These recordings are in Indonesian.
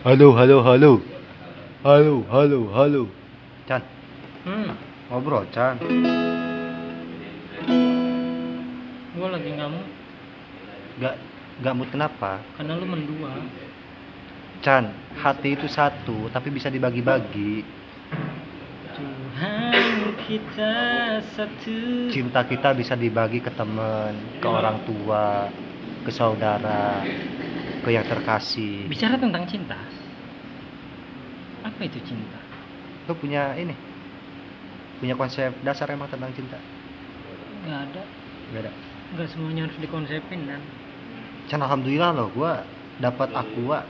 Halo, halo, halo. Halo, halo, halo. Chan, ngobrol, Chan. Gue lagi nggak mau Gak mood kenapa? karena lu mendua. Chan, hati itu satu, tapi bisa dibagi-bagi. Tuhan kita satu. Cinta kita bisa dibagi ke teman, ke orang tua, ke saudara, ke yang terkasih. Bicara tentang cinta, apa itu cinta? Lu punya konsep dasar emang tentang cinta? Nggak ada. Gak ada. Nggak semuanya harus dikonsepin dan. Chan, alhamdulillah loh, gue dapat Aqua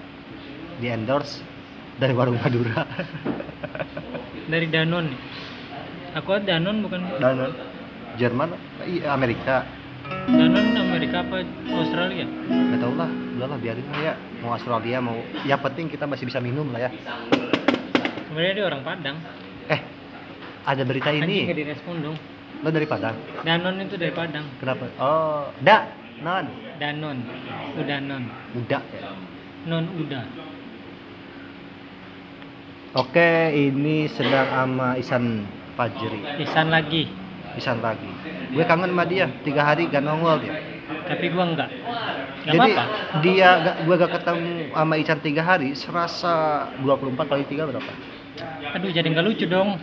di endorse dari warung Madura. Dari Danone. Aku ada Danone bukan? Dan Jerman, Amerika. Danone Amerika apa Australia? Gak tau lah, udahlah biarin lah ya. Mau Australia mau, yang penting kita masih bisa minum lah ya. Sebenarnya dia orang Padang. Ada berita Anjing ini. nggak direspon dong. Lo dari Padang? Danone itu dari Padang. Kenapa? Oh, non. Danone. Udah non. Udah ya. Non udah. Oke, ini sedang sama Isan Fajri. Isan lagi. Isan lagi. Gue kangen sama dia, 3 hari gak nongol dia. Tapi gua enggak. Enggak Jadi apa-apa. gue gak ketemu sama Isan 3 hari, serasa 24 kali 3 berapa? Aduh, jadi nggak lucu dong.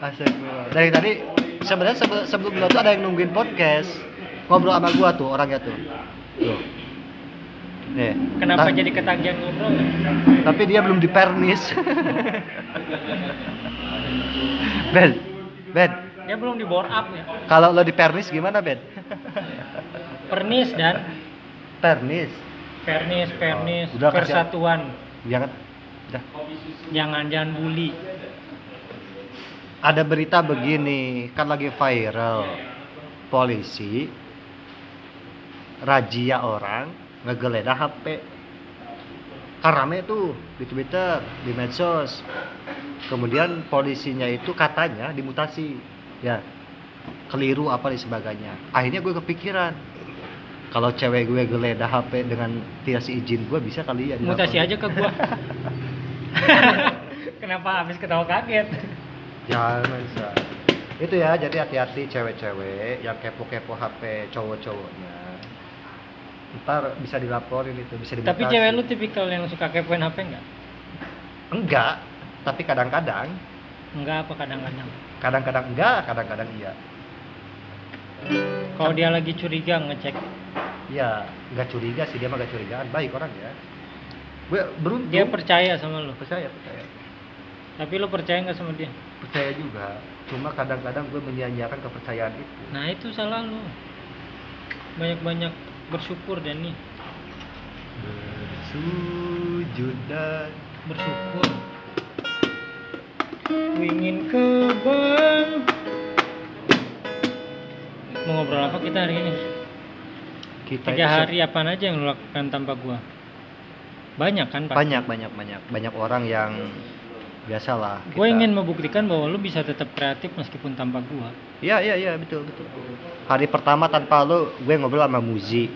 Astagfirullah. Dari tadi sebenarnya sebelum lo tuh ada yang nungguin podcast, ngobrol sama gua tuh orangnya tuh. Tuh. Nih. Kenapa jadi ketagihan ngobrol? Tapi dia belum dipernis. Ben. Dia belum di bore up ya. Kalau lo dipernis gimana, Ben? Pernis dan Pernis. pernis, Udah, persatuan. Jangan. Udah. Jangan bully. Ada berita begini, kan lagi viral. Polisi razia orang ngegeledah HP. Kan rame tuh di Twitter, di medsos. Kemudian polisinya itu katanya dimutasi. Ya, keliru apa dan sebagainya. Akhirnya gue kepikiran, kalau cewek gue geledah HP dengan tidak seizin gue, bisa kali ya Mutasi aja ke gua. Kenapa habis ketawa kaget? Jangan bisa. Itu ya, jadi hati-hati cewek-cewek yang kepo-kepo HP cowok-cowoknya. Ntar bisa dilaporin itu, bisa dimutasi. Tapi cewek lu tipikal yang suka kepoin HP enggak? Enggak, tapi kadang-kadang. Enggak apa kadang-kadang. Kadang-kadang enggak, kadang-kadang iya. Kalau dia lagi curiga ngecek. Iya, enggak curiga sih, dia mah enggak curigaan, baik orang ya. Gue beruntung. Dia percaya sama lu. Percaya. Tapi lu percaya nggak sama dia? Percaya juga, cuma kadang-kadang gue menyia-nyiakan kepercayaan itu. Nah itu salah lu. Banyak-banyak bersyukur dan nih. Bersujud dan Bersyukur. Ku ingin ke bank. Mau ngobrol apa kita hari ini? kita 3 hari apaan aja yang lu lakukan tanpa gua? Banyak kan pasti? banyak orang yang biasalah. Gue ingin membuktikan bahwa lu bisa tetap kreatif meskipun tanpa gua. Iya, betul. Hari pertama tanpa lo, gue ngobrol sama Muzi,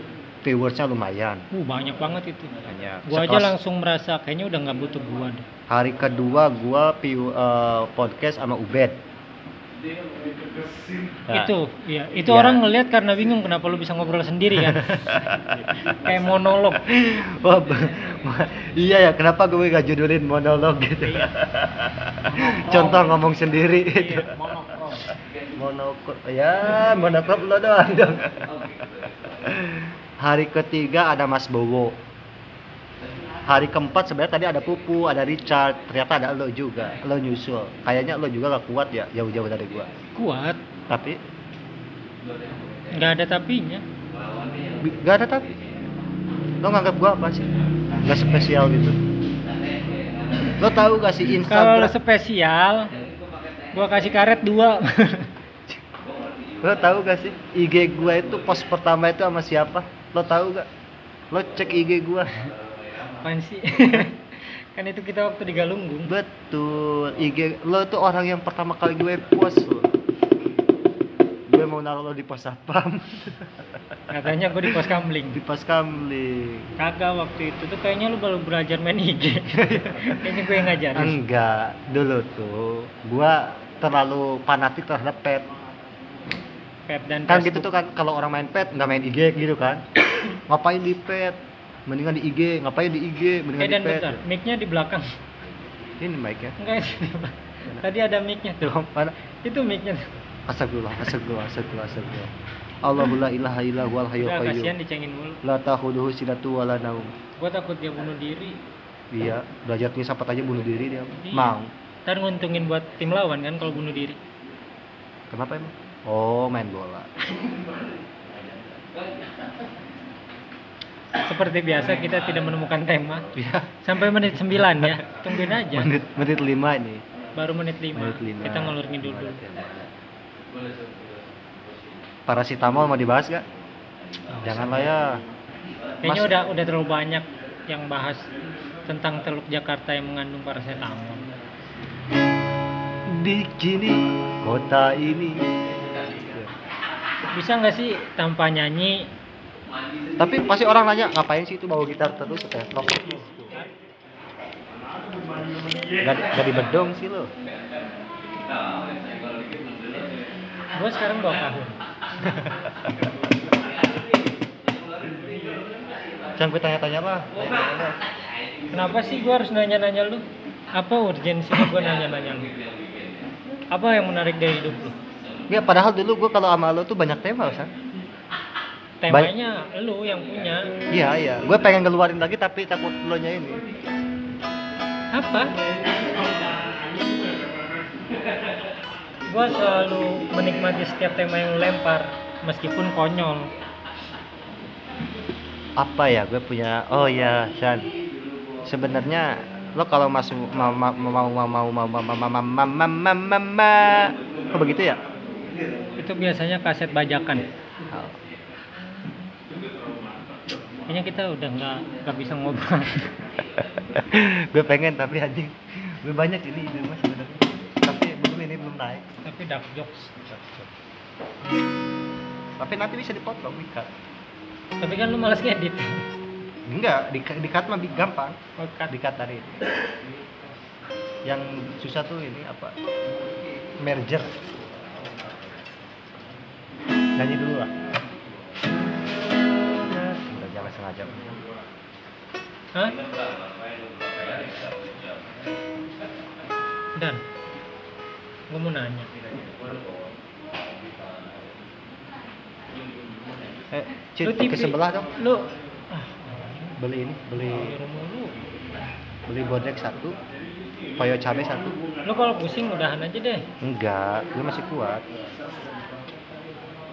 viewersnya lumayan. Banyak banget itu. Banyak. Gua aja langsung merasa kayaknya udah nggak butuh gua deh. Hari kedua gue podcast sama Ubed. Nah, Itu Ya. orang ngelihat karena bingung kenapa lu bisa ngobrol sendiri kan. Kayak monolog. Wah, iya ya, kenapa gue gak judulin monolog gitu? Contoh ngomong sendiri. Monokrop lo doang dong. Hari ketiga ada Mas Bowo. Hari keempat sebenarnya tadi ada Pupu, ada Richard, ternyata ada lo juga, lo nyusul. Kayaknya lo juga gak kuat ya, jauh-jauh dari gua. Kuat, Tapi nggak ada tapinya. gak ada tapi. Lo nganggap gua apa sih? Gak spesial gitu. Lo tahu gak sih Kalau Instagram? spesial, gua kasih karet 2. Lo tahu gak sih IG gua itu post pertama itu sama siapa? Lo tahu gak? Lo cek IG gua. Apaan sih? Kan itu kita waktu di Galunggung. Betul. IG lo tuh orang yang pertama kali gue post lo. Gue mau naruh lo di pos satpam. Katanya gue di pos kamling. Di pos kamling. Kagak, waktu itu tuh kayaknya lu baru belajar main IG. Kayaknya gue yang ngajarin. Enggak, dulu tuh gua terlalu fanatik terhadap pet. Pep dan Kan Facebook. gitu tuh kan, kalau orang main pet nggak main IG gitu kan. Ngapain di pet? Mendingan di IG. Ngapain di IG? Mendingan di Dan pet. bentar, mic-nya di belakang. Ini mic-nya. Enggak sih. Tadi ada mic-nya tuh. Tuh, mana? Itu mic-nya tuh. Astagfirullah. Allahu la ilaha illa huwal hayyul Udah, kasihan qayyum. dicengin mulu. La ta'khudhuhu sinatun wa la naum. Gua takut dia bunuh diri. Iya, belajar filsafat aja bunuh diri dia. Iya. Mau. Ntar nguntungin buat tim lawan kan kalau bunuh diri. Kenapa emang? Oh, main bola. Seperti biasa kita tidak menemukan tema. Iya. Sampai menit 9 ya. Tungguin aja. Menit 5 ini. Baru menit 5. Menit 5. Kita ngelur ngidul dulu. Paracetamol mau dibahas gak? Janganlah ya. Kayaknya udah terlalu banyak yang bahas tentang Teluk Jakarta yang mengandung paracetamol. Di kini kota ini. Bisa nggak sih tanpa nyanyi? Tapi pasti orang nanya ngapain sih itu bawa gitar terus kayak rock. Gak dibedong sih lo. Gue sekarang 2 tahun. Jangan gue tanya-tanya lah. Kenapa sih gue harus nanya-nanya lu? Apa urgensinya gue nanya-nanya lu? Apa yang menarik dari hidup lu? Ya padahal dulu gue kalau sama lo tuh banyak tema, San. Temanya lu yang punya. Iya. Gue pengen ngeluarin lagi tapi takut lo nya ini. Apa? Gue selalu menikmati setiap tema yang lu lempar, meskipun konyol. Apa ya? Gue punya. Oh ya, San. Sebenarnya lo kalau masuk mau kok begitu ya? Itu biasanya kaset bajakan. Oh. Kayaknya kita udah nggak bisa ngobrol. Gue pengen tapi anjing gue banyak ini ide mas sebenarnya tapi belum naik. Tapi dark jokes. Tapi nanti bisa dipotong dikat. Tapi kan lu malas ngedit. Enggak, dikat mah gampang. Oh, cut. Dikat tadi. Yang susah tuh ini apa? Merger. Nyanyi dulu lah. Udah jangan sengaja. Hah? Dan gue mau nanya. Cid, Lu ke sebelah dong. Lu Beli ini, di rumah lu. beli bodrek 1, koyo cabe 1. Lu kalau pusing udahan aja deh. Enggak, gue masih kuat.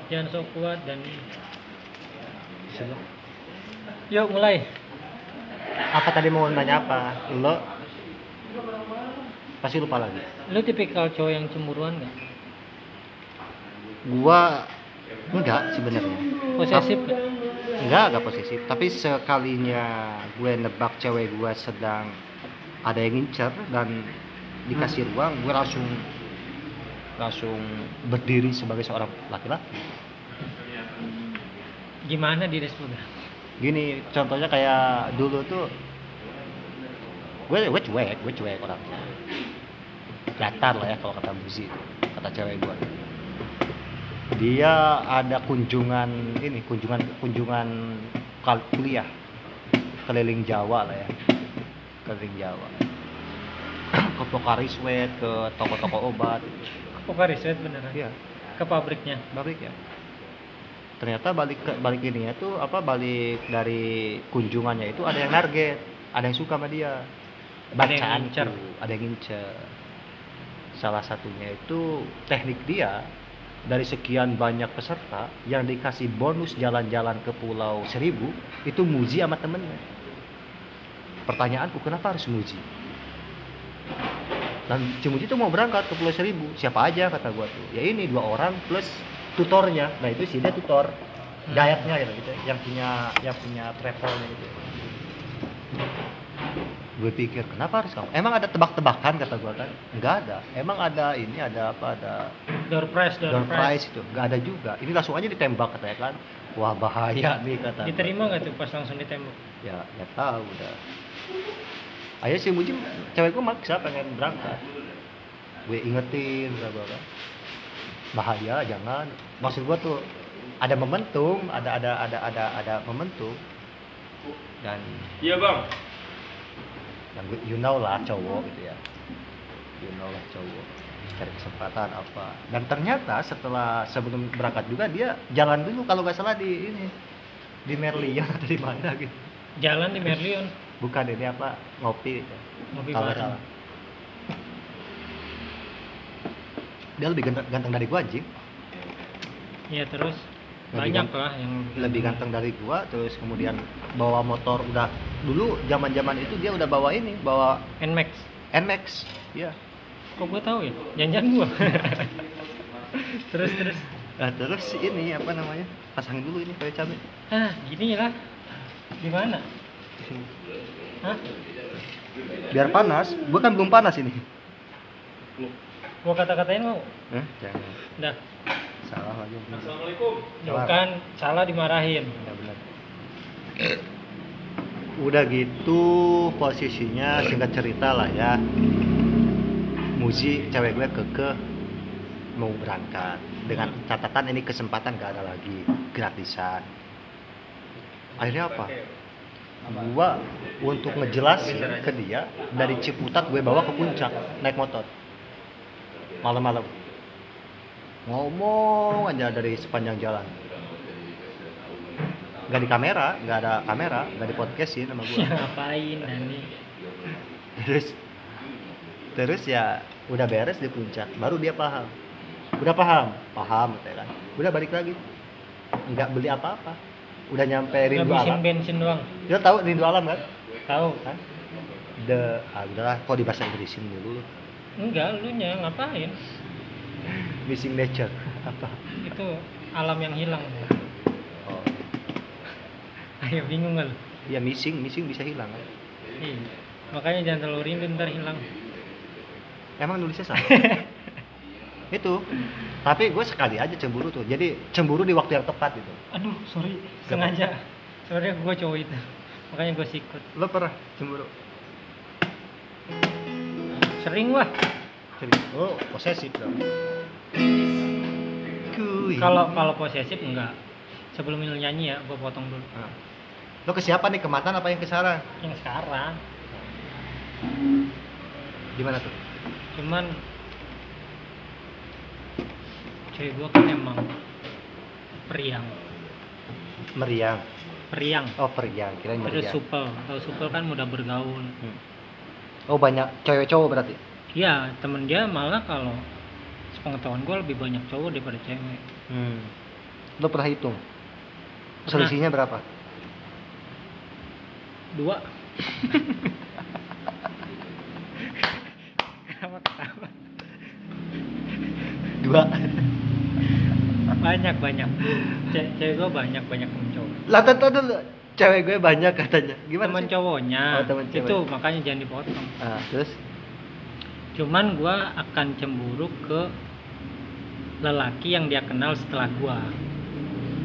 Jangan sok kuat dan Sebelah. yuk mulai. Apa tadi mau nanya apa? Lo pasti lupa lagi. Lu tipikal cowok yang cemburuan gak? Gua enggak sebenarnya. Posesif gak? Enggak posesif. Tapi sekalinya gue nebak cewek gue sedang ada yang ngincer dan dikasih ruang, gue langsung berdiri sebagai seorang laki-laki. Gimana direspon? Gini, contohnya kayak dulu tuh gue cuek orangnya. Datar lah ya kalau kata Buzi itu, kata cewek gue. Dia ada kunjungan kuliah keliling Jawa lah ya, keliling Jawa. Ke Pocari Sweat, ke toko-toko obat. Pocari Sweat beneran? Iya, Ke pabriknya? balik ya. Ternyata balik ininya tuh balik dari kunjungannya itu ada yang target, ada yang suka sama dia. Ada yang Bacaan ngincer. tuh, ada yang ngincer. Salah satunya itu teknik dia, dari sekian banyak peserta yang dikasih bonus jalan-jalan ke Pulau Seribu itu muji sama temennya. Pertanyaanku, kenapa harus muji? Dan Cimuji tuh mau berangkat ke Pulau Seribu, siapa aja kata gua tuh? Ya ini 2 orang plus tutornya. Nah itu sih dia tutor, guide-nya gitu, yang punya travelnya gitu. Gue pikir kenapa harus kamu? Emang ada tebak-tebakan kata gua kan? Enggak ada. Emang ada ini ada apa? Ada door prize itu nggak ada juga. Ini langsung aja ditembak katanya kan. Wah bahaya nih kata. Diterima nggak tuh pas langsung ditembak? Ya nggak tahu udah. Ayo si Mujim cewek gue maksa pengen berangkat. Gue ingetin bla bahaya jangan. Maksud gue tuh ada momentum, ada momentum. Dan Iya bang. yang gue, you know lah cowok gitu ya. You know lah cowok cari kesempatan apa. Dan ternyata setelah sebelum berangkat juga dia jalan dulu kalau nggak salah di ini di Merlion atau di mana gitu. Jalan di Merlion. Bukan ini apa ngopi gitu. Ngopi Kalau nggak bareng. salah. Dia lebih ganteng dari gua anjing. Iya terus Lebih banyak ganteng. lah yang Lebih ganteng dari gua, terus kemudian bawa motor udah dulu zaman-zaman itu dia udah bawa ini, bawa Nmax. Nmax. Iya. Kok gue tahu ya? Jangan gua. terus. Nah, terus ini apa namanya? Pasangin dulu ini kayak cabai. Gini lah. Gimana? Hah? Biar panas. Gua kan belum panas ini. Gua kata-katain mau? Jangan. Dah. Salah lagi. Assalamualaikum. Salah. Bukan, salah dimarahin. Ya benar. Udah gitu posisinya singkat cerita lah ya. Muzi cewek gue kekeh mau berangkat dengan catatan ini kesempatan gak ada lagi gratisan. Akhirnya apa? Gua untuk ngejelasin ke dia dari Ciputat gue bawa ke puncak naik motor malam-malam ngomong aja dari sepanjang jalan. Gak di kamera, gak ada kamera, gak di podcastin sama gua. Ngapain Dani? Terus ya udah beres di puncak, baru dia paham. Udah paham katanya kan. Udah balik lagi. Enggak beli apa-apa. Udah nyampe Rindu Ngabisin Alam. bensin doang. Dia tahu Rindu Alam kan? Tahu. Kan? Udahlah kok di bahasa Inggrisin dulu. Enggak, lu nya ngapain? Missing nature apa? Itu alam yang hilang. Oh. Ayo bingung nggak lu? Ya missing bisa hilang kan? Iya. Makanya jangan terlalu rindu ntar hilang. Emang nulisnya salah? Itu. Tapi gue sekali aja cemburu tuh. Jadi cemburu di waktu yang tepat gitu. Aduh, sorry, sengaja. Sebenarnya gue cowok itu. Makanya gue sikut. Lo pernah cemburu? Sering lah. Oh, posesif dong. Kalau posesif enggak. Sebelum lu nyanyi ya, gue potong dulu. Nah. Lo ke siapa nih? Ke mantan apa yang ke Sarah? Yang sekarang. Gimana tuh? Cuman cewek gue kan emang periang. Periang. Oh, periang. Kirain Terus meriang. supel. Tahu supel kan mudah bergaul. Oh, banyak cewek cowok berarti. Iya, temen dia malah kalau sepengetahuan gue lebih banyak cowok daripada cewek. Lo pernah hitung? Pernah. Selisihnya berapa? 2. Kenapa ketawa? 2. Banyak. Cewek gue banyak temen cowok. Lah dulu. Cewek gue banyak katanya. Gimana Temen sih? cowoknya. Oh, temen cewek. Itu makanya jangan dipotong. Terus? Cuman gue akan cemburu ke lelaki yang dia kenal setelah gue.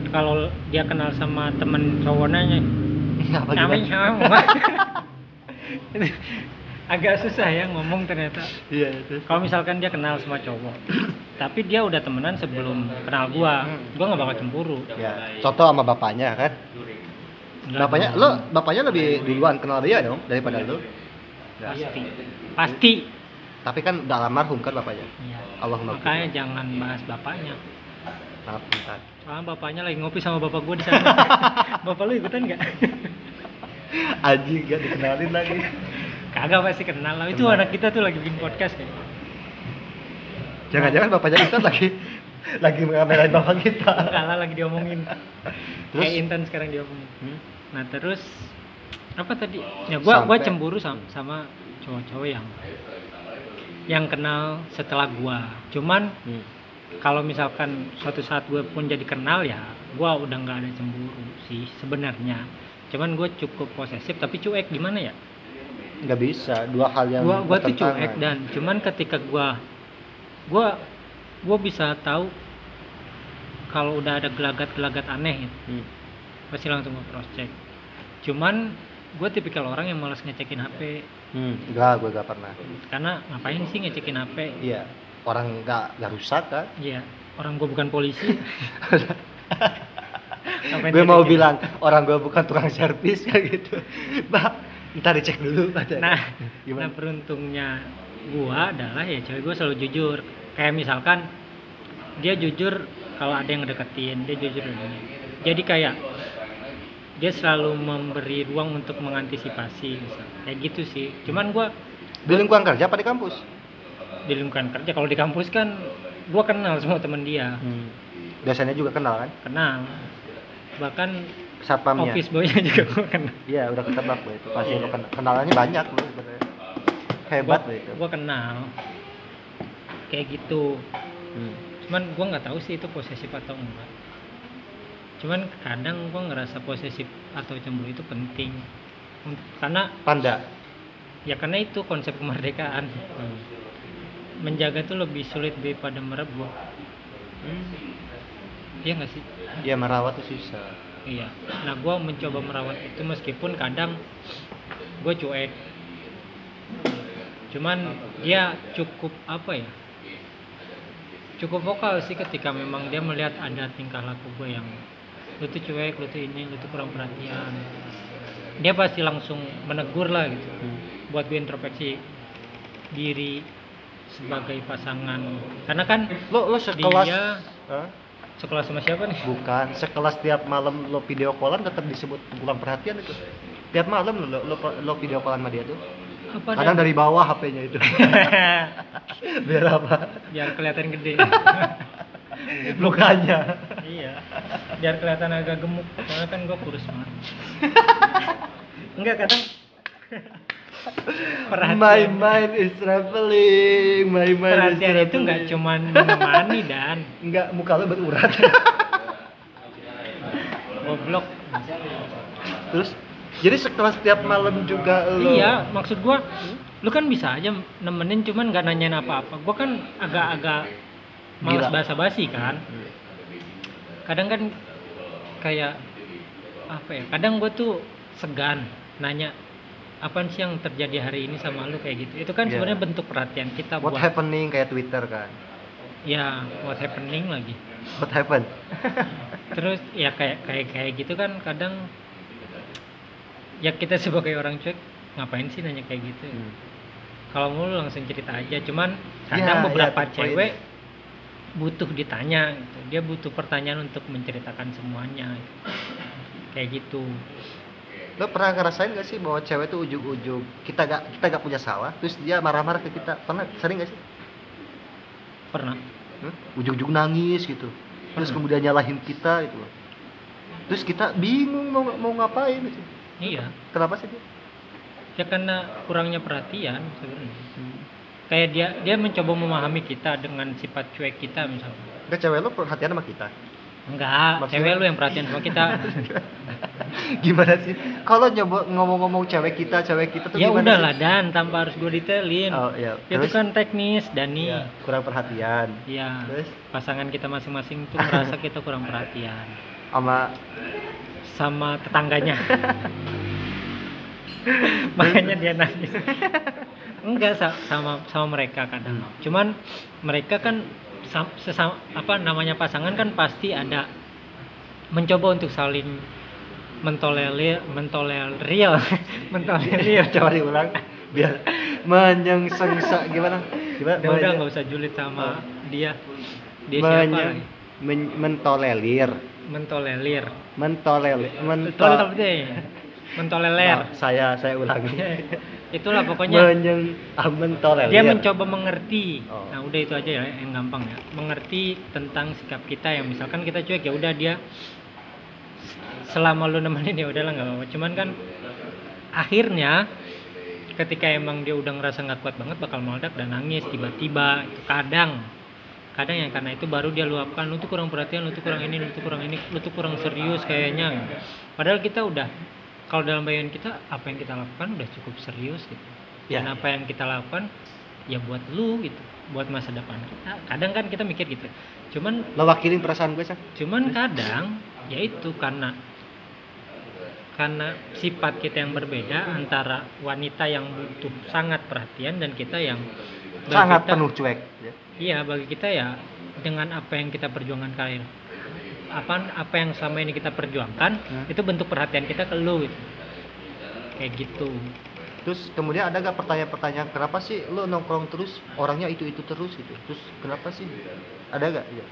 Kalau dia kenal sama temen cowoknya, Apa gimana? agak susah ya ngomong ternyata. Iya, terus. Kalau misalkan dia kenal sama cowok, tapi dia udah temenan sebelum kenal gua nggak bakal cemburu. Ya, contoh sama bapaknya kan? Enggak Bapaknya, dong. bapaknya lebih duluan kenal dia dong daripada lu. Pasti. Tapi kan udah almarhum kan bapaknya. Iya. Allahumma Makanya jangan bahas bapaknya. Maaf, bentar. Soalnya bapaknya lagi ngopi sama bapak gua di sana. Bapak lu ikutan nggak? Anjing gak dikenalin lagi. Kagak, pasti kenal lah. Itu Kenal. anak kita tuh lagi bikin podcast kayak. Jangan-jangan bapaknya Intan lagi mengambilin bapak kita. Kalah lagi diomongin. Terus? Kayak Intan sekarang diomongin. Nah terus apa tadi? Ya gua Sampai- cemburu sama cowok-cowok yang kenal setelah gua. Cuman kalau misalkan suatu saat gue pun jadi kenal ya, gue udah nggak ada cemburu sih sebenarnya. Cuman gue cukup posesif tapi cuek, gimana ya? Nggak bisa, dua hal yang Gue tuh bertentangan. cuek, dan cuman ketika gue gue bisa tahu kalau udah ada gelagat-gelagat aneh gitu. Pasti langsung gue cross check. Cuman gue tipikal orang yang malas ngecekin HP. Enggak, gue gak pernah. Karena ngapain sih ngecekin HP? Iya, orang nggak rusak kan. Iya, orang gue bukan polisi. Gue mau bilang orang gue bukan tukang servis kayak gitu. Bah, ntar dicek dulu. Nah, beruntungnya gue adalah ya cewek gue selalu jujur. Kayak misalkan dia jujur kalau ada yang deketin, dia jujur ini. Jadi kayak dia selalu memberi ruang untuk mengantisipasi, misalnya. Kayak gitu sih. Cuman gue di lingkungan kerja apa di kampus? Di lingkungan kerja. Kalau di kampus kan gue kenal semua temen dia. Biasanya juga kenal kan? Kenal. Bahkan satpamnya. Office boy-nya juga gue kenal. Iya, udah ketebak lo itu. Pasti lo kenalannya banyak lo sebenarnya. Hebat lo itu. Gue kenal. Kayak gitu. Cuman gue nggak tahu sih itu posesif atau enggak. Cuman kadang gue ngerasa posesif atau cemburu itu penting. Karena Panda. Ya karena itu konsep kemerdekaan. Menjaga tuh lebih sulit daripada merebut. Iya nggak sih? Iya, merawat tuh susah. Iya. Nah gue mencoba merawat itu meskipun kadang gue cuek. Cuman dia cukup apa ya? Cukup vokal sih ketika memang dia melihat ada tingkah laku gue yang lu tuh cuek, lu tuh ini, lu tuh kurang perhatian. Dia pasti langsung menegur lah gitu. Buat gue introspeksi diri sebagai pasangan. Karena kan lo sekelas dia sekelas sama siapa nih? Bukan, sekelas tiap malam lo video callan tetap disebut kurang perhatian itu. Tiap malam lo video callan sama dia tuh. Apa kadang dari bawah HP-nya itu. Biar apa? Biar kelihatan gede. Mukanya. Iya. Biar kelihatan agak gemuk. Karena kan gue kurus banget. Enggak, kadang perhatian. My mind is traveling. My mind perhatian is itu nggak cuman menemani dan nggak, muka lo berurat. Goblok. Terus jadi sekelas tiap malam juga lo. Iya, maksud gua lu kan bisa aja nemenin cuman nggak nanyain apa-apa. Gua kan agak-agak malas basa-basi kan. Kadang kan kayak apa ya? Kadang gua tuh segan nanya apaan sih yang terjadi hari ini sama lu kayak gitu. Itu kan sebenarnya bentuk perhatian kita. What happening kayak Twitter kan. Ya, what happening lagi. What happened? Terus ya kayak gitu kan kadang ya kita sebagai orang cuek ngapain sih nanya kayak gitu. Kalau mau lu langsung cerita aja. Cuman kadang beberapa cewek butuh ditanya gitu. Dia butuh pertanyaan untuk menceritakan semuanya gitu. Kayak gitu. Lo pernah ngerasain gak sih bahwa cewek tuh ujung-ujung kita gak punya salah, terus dia marah-marah ke kita? Pernah, sering gak sih? Pernah. Ujung-ujung nangis gitu. Terus kemudian nyalahin kita gitu loh. Terus kita bingung mau ngapain gitu. Iya. Kenapa sih dia? Ya karena kurangnya perhatian sebenarnya. Kayak dia mencoba memahami kita dengan sifat cuek kita misalnya. Enggak, cewek lo perhatian sama kita? Enggak, maksudnya cewek lu yang perhatian sama kita. Gimana sih? Kalau nyoba ngomong-ngomong cewek kita tuh ya gimana? Ya udahlah Dan, tanpa harus gue detailin. Oh iya. Itu kan teknis Dani. Ya, kurang perhatian. Iya. Terus pasangan kita masing-masing tuh merasa kita kurang perhatian. Sama tetangganya. Makanya dia nangis. Enggak, sama mereka kadang. Cuman mereka kan sesama apa namanya pasangan kan pasti ada mencoba untuk saling mentolerir coba diulang biar menyengsengsa gimana udah nggak usah julid sama dia siapa lagi? mentolerir saya ulangi. Itulah pokoknya mentolerir. Dia mencoba mengerti. Nah udah itu aja ya yang gampang ya, mengerti tentang sikap kita. Yang misalkan kita cuek ya udah, dia selama lu nemenin ya udahlah nggak apa-apa. Cuman kan akhirnya ketika emang dia udah ngerasa nggak kuat banget bakal meledak dan nangis tiba-tiba. Itu kadang yang karena itu baru dia luapkan, lu tuh kurang perhatian, lu tuh kurang ini, lu tuh kurang serius kayaknya. Padahal kita udah, kalau dalam bayangan kita apa yang kita lakukan udah cukup serius gitu. Dan apa yang kita lakukan ya buat lu gitu, buat masa depan kita. Kadang kan kita mikir gitu, cuman Lo wakilin perasaan gue San. kadang ya itu karena sifat kita yang berbeda antara wanita yang butuh sangat perhatian dan kita yang bagi Sangat kita- penuh cuek ya. Iya, bagi kita ya dengan apa yang kita perjuangkan karir, apa yang selama ini kita perjuangkan itu bentuk perhatian kita ke lu gitu. Kayak gitu. Terus kemudian ada gak pertanyaan-pertanyaan kenapa sih lo nongkrong terus orangnya itu terus gitu, terus kenapa sih, ada gak ya?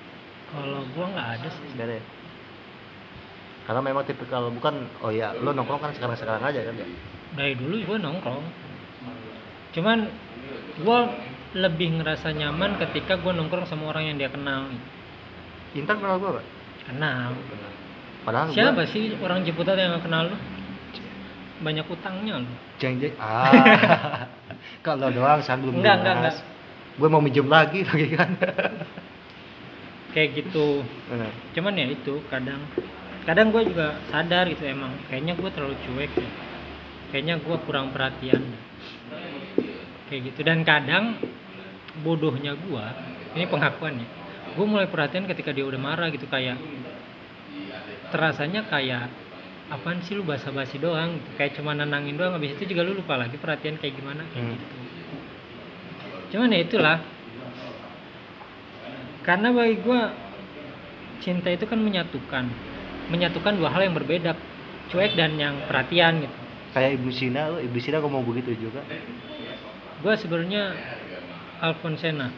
Kalau gua nggak ada sih. Gak ada ya? Karena memang tipikal bukan, oh ya lo nongkrong kan sekarang aja kan ya. Dari dulu gua nongkrong. Cuman gua lebih ngerasa nyaman ketika gua nongkrong sama orang yang dia kenal. Intan kenal gue gak? Kenal. Padahal Siapa sih orang Ciputat yang nggak kenal lu? Banyak utangnya lu. Jeng kalau doang San belum Enggak. Gue mau minjem lagi kan. Kayak gitu. Cuman ya itu kadang gue juga sadar gitu, emang kayaknya gue terlalu cuek ya. Kayaknya gue kurang perhatian. Kayak gitu. Dan kadang bodohnya gue, ini pengakuannya, gue mulai perhatian ketika dia udah marah gitu, kayak terasanya kayak apaan sih lu basa-basi doang gitu. Kayak cuma nenangin doang, habis itu juga lu lupa lagi perhatian kayak gimana kayak gitu. Cuman ya itulah, karena bagi gue cinta itu kan menyatukan dua hal yang berbeda, cuek dan yang perhatian gitu. Kayak Ibu Sina ngomong begitu juga. Gue sebenarnya Alfonsena,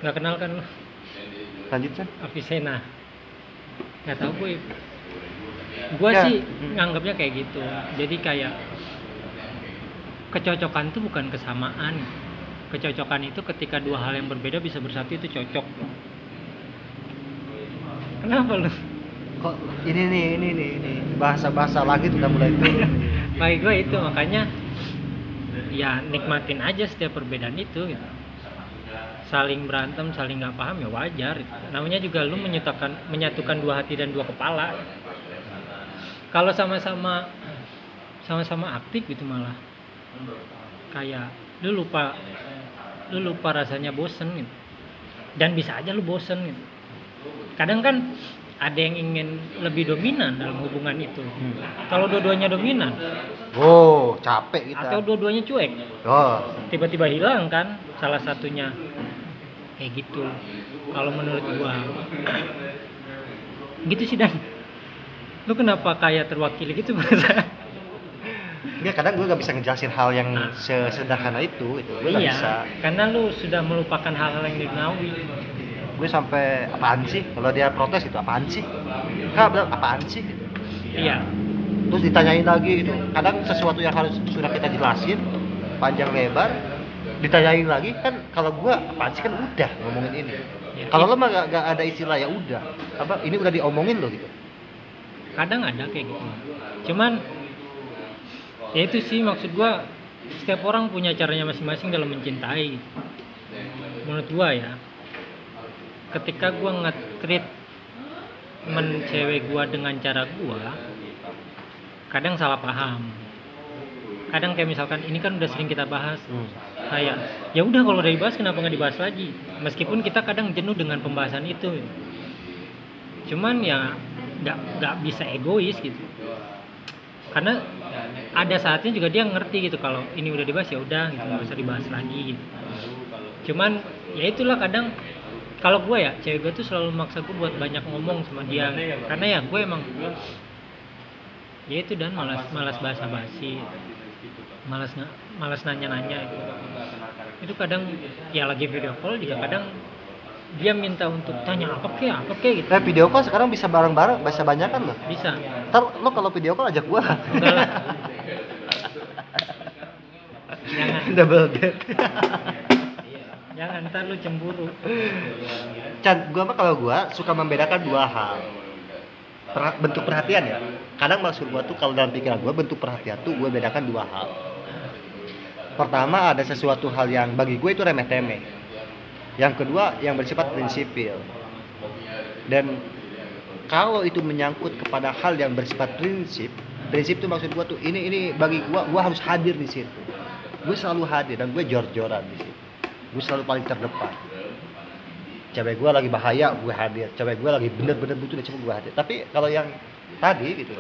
nggak kenal kan lu? Lanjut San. Avicenna, nggak tahu gue Ya. sih nganggapnya kayak gitu. Jadi kayak kecocokan itu bukan kesamaan. Kecocokan itu ketika dua hal yang berbeda bisa bersatu, itu cocok. Kenapa lu? Kok ini nih bahasa lagi tuh udah mulai itu. Bagi gue itu makanya ya nikmatin aja setiap perbedaan itu gitu. Saling berantem, saling nggak paham ya wajar gitu. Namanya juga lu menyatukan dua hati dan dua kepala. Kalau sama-sama aktif gitu malah kayak lu lupa rasanya bosen gitu. Dan bisa aja lu bosen gitu. Kadang kan ada yang ingin lebih dominan dalam hubungan itu. Kalau dua-duanya dominan, Oh, capek kita. atau dua-duanya cuek, Oh, tiba-tiba hilang kan salah satunya. Kayak gitu. Kalau menurut gua gitu sih. Dan lu kenapa kayak terwakili gitu merasa? enggak, kadang gue gak bisa ngejelasin hal yang sesederhana itu gue gak bisa. Karena lu sudah melupakan hal-hal yang duniawi. Gue sampai apaan sih kalau dia protes gitu, apaan sih kak, bilang apaan sih gitu. Iya. Terus ditanyain lagi gitu, kadang sesuatu yang harus sudah kita jelasin panjang lebar ditanyain lagi kan. Kalau gue apaan sih kan udah ngomongin ini Ya, kalau lo mah gak ada istilah ya udah apa ini udah diomongin lo gitu. kadang ada kayak gitu. Cuman ya itu sih maksud gua, setiap orang punya caranya masing-masing dalam mencintai. Menurut gua ya, ketika gua nge-treat cewek gua dengan cara gua, kadang salah paham. Kadang kayak misalkan ini kan udah sering kita bahas, kayak ya udah kalau udah dibahas kenapa nggak dibahas lagi, meskipun kita kadang jenuh dengan pembahasan itu. Cuman ya nggak bisa egois gitu, karena ada saatnya juga dia ngerti gitu kalau ini udah dibahas ya udah gitu, nggak usah dibahas lagi gitu. Cuman ya itulah, kadang kalau gue ya, cewek gue tuh selalu maksa gue buat banyak ngomong sama dia, karena ya gue emang ya itu, dan malas basa-basi, malas nanya-nanya gitu. Itu kadang ya lagi video call juga kadang dia minta untuk tanya apa kek gitu. Video call sekarang bisa bareng-bareng, bisa banyakan loh. Bisa. Ntar lo kalau video call ajak gua. Enggak lah. Jangan. Double date. Jangan, ntar lu cemburu. Gua mah kalau gua suka membedakan dua hal. Bentuk perhatian ya. Kadang maksud gua tuh kalau dalam pikiran gua bentuk perhatian tuh gua bedakan dua hal. Pertama, ada sesuatu hal yang bagi gue itu remeh-temeh. Yang kedua, yang bersifat prinsipil. Dan kalau itu menyangkut kepada hal yang bersifat prinsip itu maksud gua tuh ini bagi gua harus hadir di situ. gue selalu hadir dan gue jor-joran di situ. Gue selalu paling terdepan. Cewek gue lagi bahaya, gue hadir. Cewek gue lagi bener-bener butuh, dan gue hadir. Tapi kalau yang tadi gitu,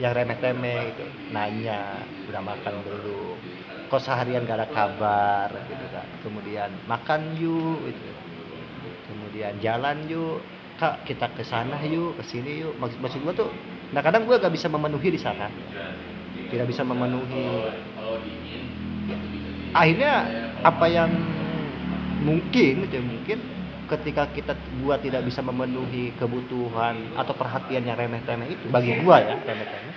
yang remeh-temeh gitu, nanya udah makan belum, kok seharian gak ada kabar gitu kan. Kemudian makan yuk gitu. Kemudian jalan yuk, kak kita ke sana yuk, ke sini yuk. Maksud gue tuh, nah kadang gue gak bisa memenuhi di sana, tidak bisa memenuhi. Ya, akhirnya apa yang mungkin ketika gua tidak bisa memenuhi kebutuhan atau perhatian yang remeh-temeh itu, bagi gua ya remeh-temeh,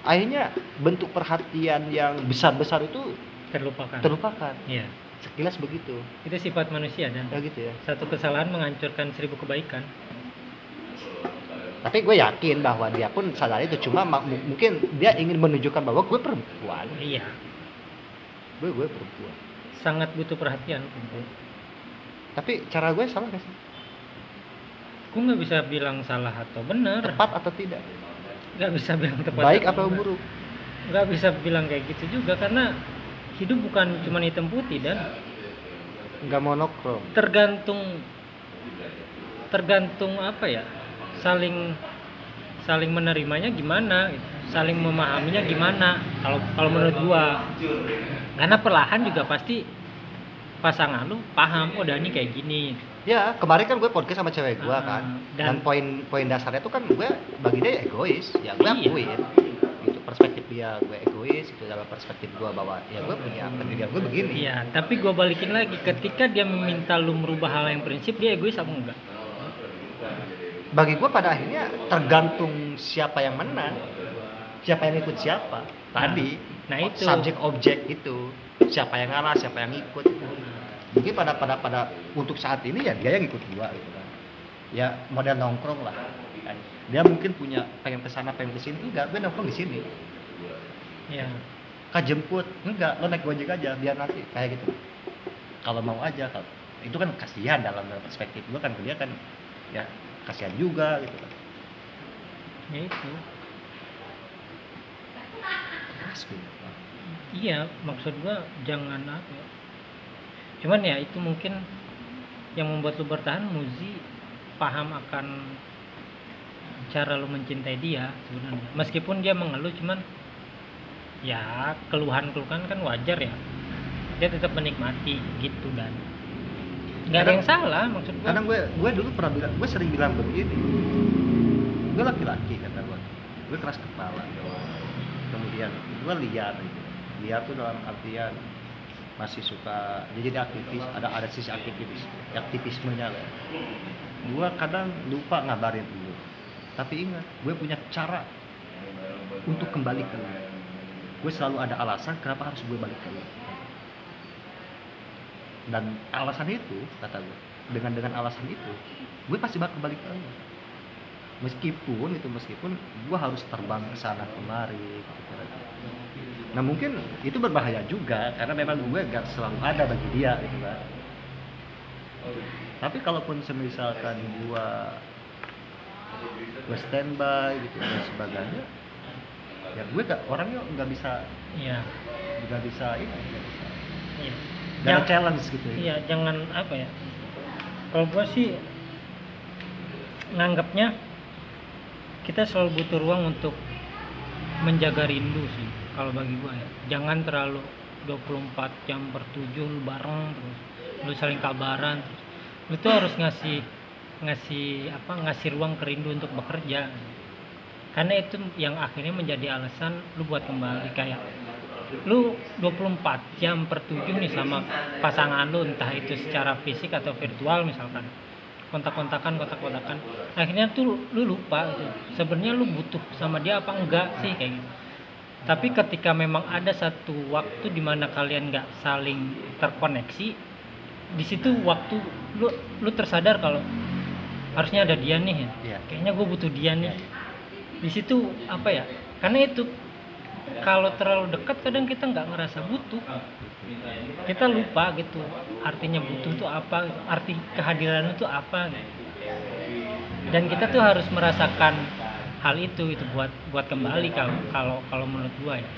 akhirnya bentuk perhatian yang besar-besar itu terlupakan. Iya. Sekilas begitu. Itu sifat manusia dan Ya gitu ya. satu kesalahan menghancurkan 1000 kebaikan. Tapi gue yakin bahwa dia pun sadar itu, cuma mungkin dia ingin menunjukkan bahwa gue perempuan. Iya. Gue perempuan. Sangat butuh perhatian. Tapi cara gue salah gak sih? Gue nggak bisa bilang salah atau benar. Tepat atau tidak? Nggak bisa bilang tepat. Baik atau buruk? Nggak bisa bilang kayak gitu juga, karena hidup bukan cuma hitam putih dan nggak monokrom. Tergantung apa ya? Saling menerimanya gimana, saling memahaminya gimana. Kalau menurut gua, karena perlahan juga pasti pasangan lu paham, oh Dani kayak gini. Ya kemarin kan gue podcast sama cewek gue kan, dan poin dasarnya tuh kan gue bagi dia egois, ya gue akuin itu perspektif dia, gue egois itu dalam perspektif gue bahwa ya gue punya pendirian gue begini. Iya, tapi gue balikin lagi, ketika dia meminta lu merubah hal yang prinsip, dia egois apa enggak? Bagi gue pada akhirnya tergantung siapa yang menang, siapa yang ikut siapa tadi. Nah itu subjek objek itu, siapa yang ngalah, siapa yang ikut. Mungkin pada untuk saat ini ya dia yang ikut gua gitu kan. Ya model nongkrong lah. Dia mungkin punya pengen kesana, pengen kesini, enggak, gue nongkrong di sini. Iya. Kak jemput, enggak, lo naik Gojek aja biar nanti kayak gitu. Kalau mau aja, kalau itu kan kasihan dalam perspektif gua kan, dia kan ya kasihan juga gitu kan. Ya itu. Asli. Iya, maksud gua jangan apa ya. Cuman ya itu mungkin yang membuat lu bertahan, Muzi paham akan cara lu mencintai dia sebenarnya. Meskipun dia mengeluh, cuman ya keluhan kan wajar ya. Dia tetap menikmati gitu, dan nggak ada yang salah maksud gua. Karena gue dulu pernah bilang, gue sering bilang begini. Gue laki-laki kata gue keras kepala. Kemudian gue liar tuh dalam artian masih suka jadi aktivis, ada sisi aktivismenya lah. Gue kadang lupa ngabarin dulu, tapi ingat gue punya cara untuk kembali ke lu. Gue selalu ada alasan kenapa harus gue balik ke lu, dan alasan itu kata gue, dengan alasan itu gue pasti bakal balik ke lu, meskipun gue harus terbang ke sana kemari gitu. Nah mungkin itu berbahaya juga karena memang gue gak selalu ada bagi dia gitu kan. Tapi kalaupun semisalkan gue standby gitu dan sebagainya, ya gue orangnya nggak bisa, Iya. nggak bisa ini, Iya. nggak ada challenge gitu ya. Iya, jangan apa ya. Kalau gue sih nganggapnya kita selalu butuh ruang untuk menjaga rindu sih. Kalau bagi gue ya, jangan terlalu 24 jam per 7 lu bareng terus, lu saling kabaran terus. Lu tuh harus ngasih ruang ke rindu untuk bekerja. Karena itu yang akhirnya menjadi alasan lu buat kembali. Kayak lu 24 jam per 7 nih sama pasangan lu, entah itu secara fisik atau virtual misalkan. Kontak-kontakan, akhirnya tuh lu lupa gitu. Sebenarnya lu butuh sama dia apa enggak sih kayak gitu. Tapi ketika memang ada satu waktu di mana kalian nggak saling terkoneksi, di situ waktu lu tersadar kalau harusnya ada dia nih, Iya. kayaknya gue butuh dia nih. Di situ apa ya? Karena itu kalau terlalu dekat kadang kita nggak ngerasa butuh, kita lupa gitu artinya butuh itu apa, arti kehadiran itu apa gitu. Dan kita tuh harus merasakan hal itu buat kembali kalau menurut gua ya.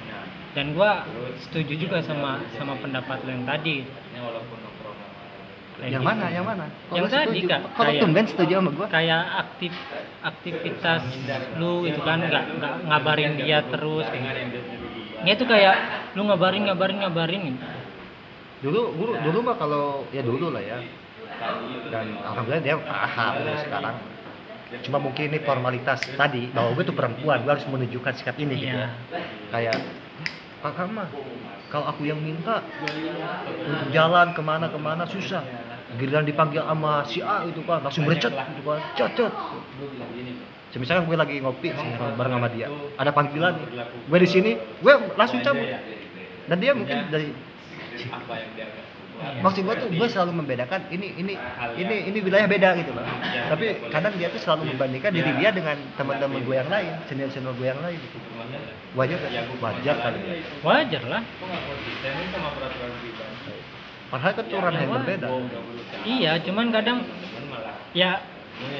Dan gua setuju juga sama pendapat lo yang tadi. Kayak Yang gitu. mana? Yang mana? Kok Yang lu tadi, setuju? Kak, Kalau kayak- tumben setuju sama gua. Kayak aktivitas lu itu kan nggak ngabarin dia terus kayak gitu. Ya itu kayak lu ngabarin gitu. Dulu mah kalau ya dulu lah ya. Dan alhamdulillah dia paham dari sekarang. Cuma mungkin ini formalitas tadi bahwa gue tuh perempuan, gue harus menunjukkan sikap ini gitu Iya. ya. Kayak kakak mah kalau aku yang minta untuk jalan kemana susah. Giliran dipanggil sama si A itu kan langsung bercet gitu kan, cet. Misalkan gue lagi ngopi bareng sama dia, ada panggilan, gue di sini, gue langsung cabut. Dan dia mungkin dari maksud gue tuh gue selalu membedakan ini wilayah beda gitu loh. Tapi kadang dia tuh selalu membandingkan diri dia dengan teman-teman gue yang lain, senior gue yang lain gitu. Wajar kali ya. Wajar lah. Padahal kan itu ranah yang berbeda. Iya, cuman kadang ya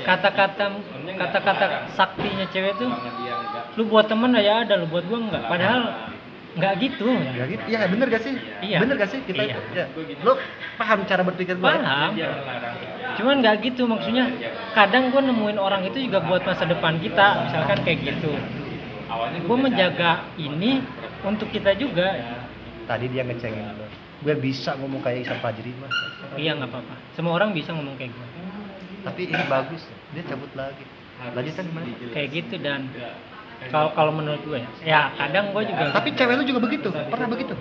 kata-kata saktinya cewek tuh lu buat temen ya ada, lu buat gua enggak. Padahal enggak gitu. Ya gitu. Iya, bener gak sih? Iya. Bener gak sih kita Iya. itu? Ya. Lu paham cara berpikir gue? Paham. Cuman enggak gitu maksudnya. Kadang gua nemuin orang itu juga buat masa depan kita, misalkan kayak gitu. Gua menjaga ini untuk kita juga. Tadi dia ngecengin lu. Gue bisa ngomong kayak Ihsan Fajri mah. Iya nggak apa-apa. Semua orang bisa ngomong kayak gua. Tapi ini bagus. Dia cabut lagi. Lanjutan gimana? Kayak gitu. Dan kalau menurut gue ya kadang gue juga. Tapi cewek lu juga begitu? Pernah begitu?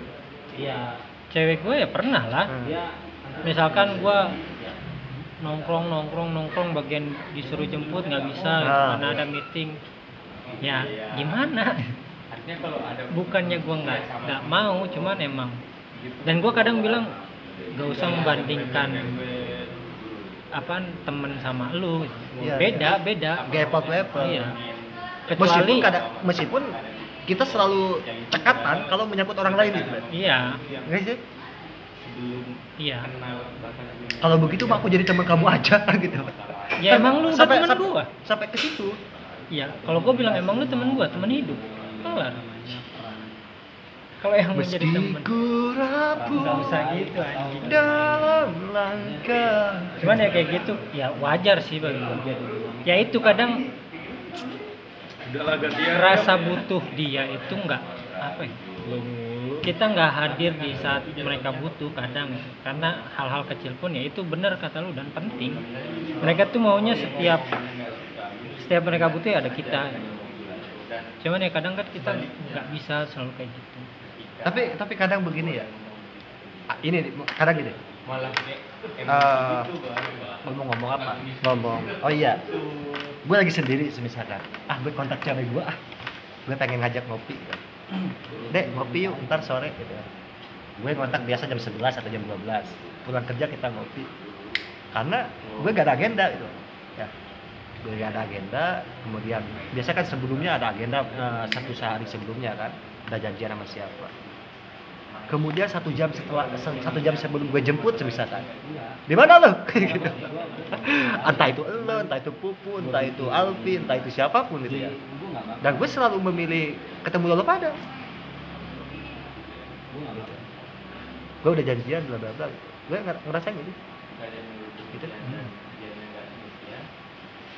Iya, cewek gue ya pernah lah. Misalkan gue nongkrong bagian disuruh jemput nggak bisa karena ada meeting. Ya gimana? Bukannya gue nggak mau, cuman emang. Dan gue kadang bilang gak usah membandingkan temen sama lu. Iya, beda. Gak apple to apple. Iya. Kecuali Meskipun kita selalu cekatan kalau menyangkut orang lain gitu. iya. Nggak sih? Iya. Kalau begitu mah aku jadi teman kamu aja gitu. Ya emang lu udah temen gua. Sampai ke situ. Iya, kalau gua bilang emang lu temen gua, temen hidup. Kelar. Kalau yang menjadi temen nggak usah gitu anjing. Dalam langkah. Cuman ya kayak gitu, ya wajar sih bagi gua. Ya itu kadang rasa butuh dia itu nggak kita nggak hadir di saat mereka butuh kadang karena hal-hal kecil pun ya itu benar kata lu dan penting. Mereka tuh maunya setiap mereka butuh ya ada kita. Cuman ya kadang kan kita nggak bisa selalu kayak gitu. Tapi kadang begini ya. Ini kadang gini. Ngomong apa? Oh iya. Gue lagi sendiri misalkan. Gue kontak cewek gue. Gue pengen ngajak ngopi. Dek, ngopi yuk ntar sore gitu. Gue kontak biasa jam 11 atau jam 12. Pulang kerja kita ngopi. Karena gue gak ada agenda gitu. Ya. Gue gak ada agenda. Kemudian biasa kan sebelumnya ada agenda satu sehari sebelumnya kan. Udah janjian sama siapa. Kemudian 1 jam sebelum gue jemput misalkan, di mana lo? Gitu. Entah itu lo, entah itu Pupu, entah itu Alfi, entah itu siapapun gitu ya. Dan gue selalu memilih ketemu lo pada. Gue udah janjian bla bla bla. Gue ngerasain gitu. Gitu.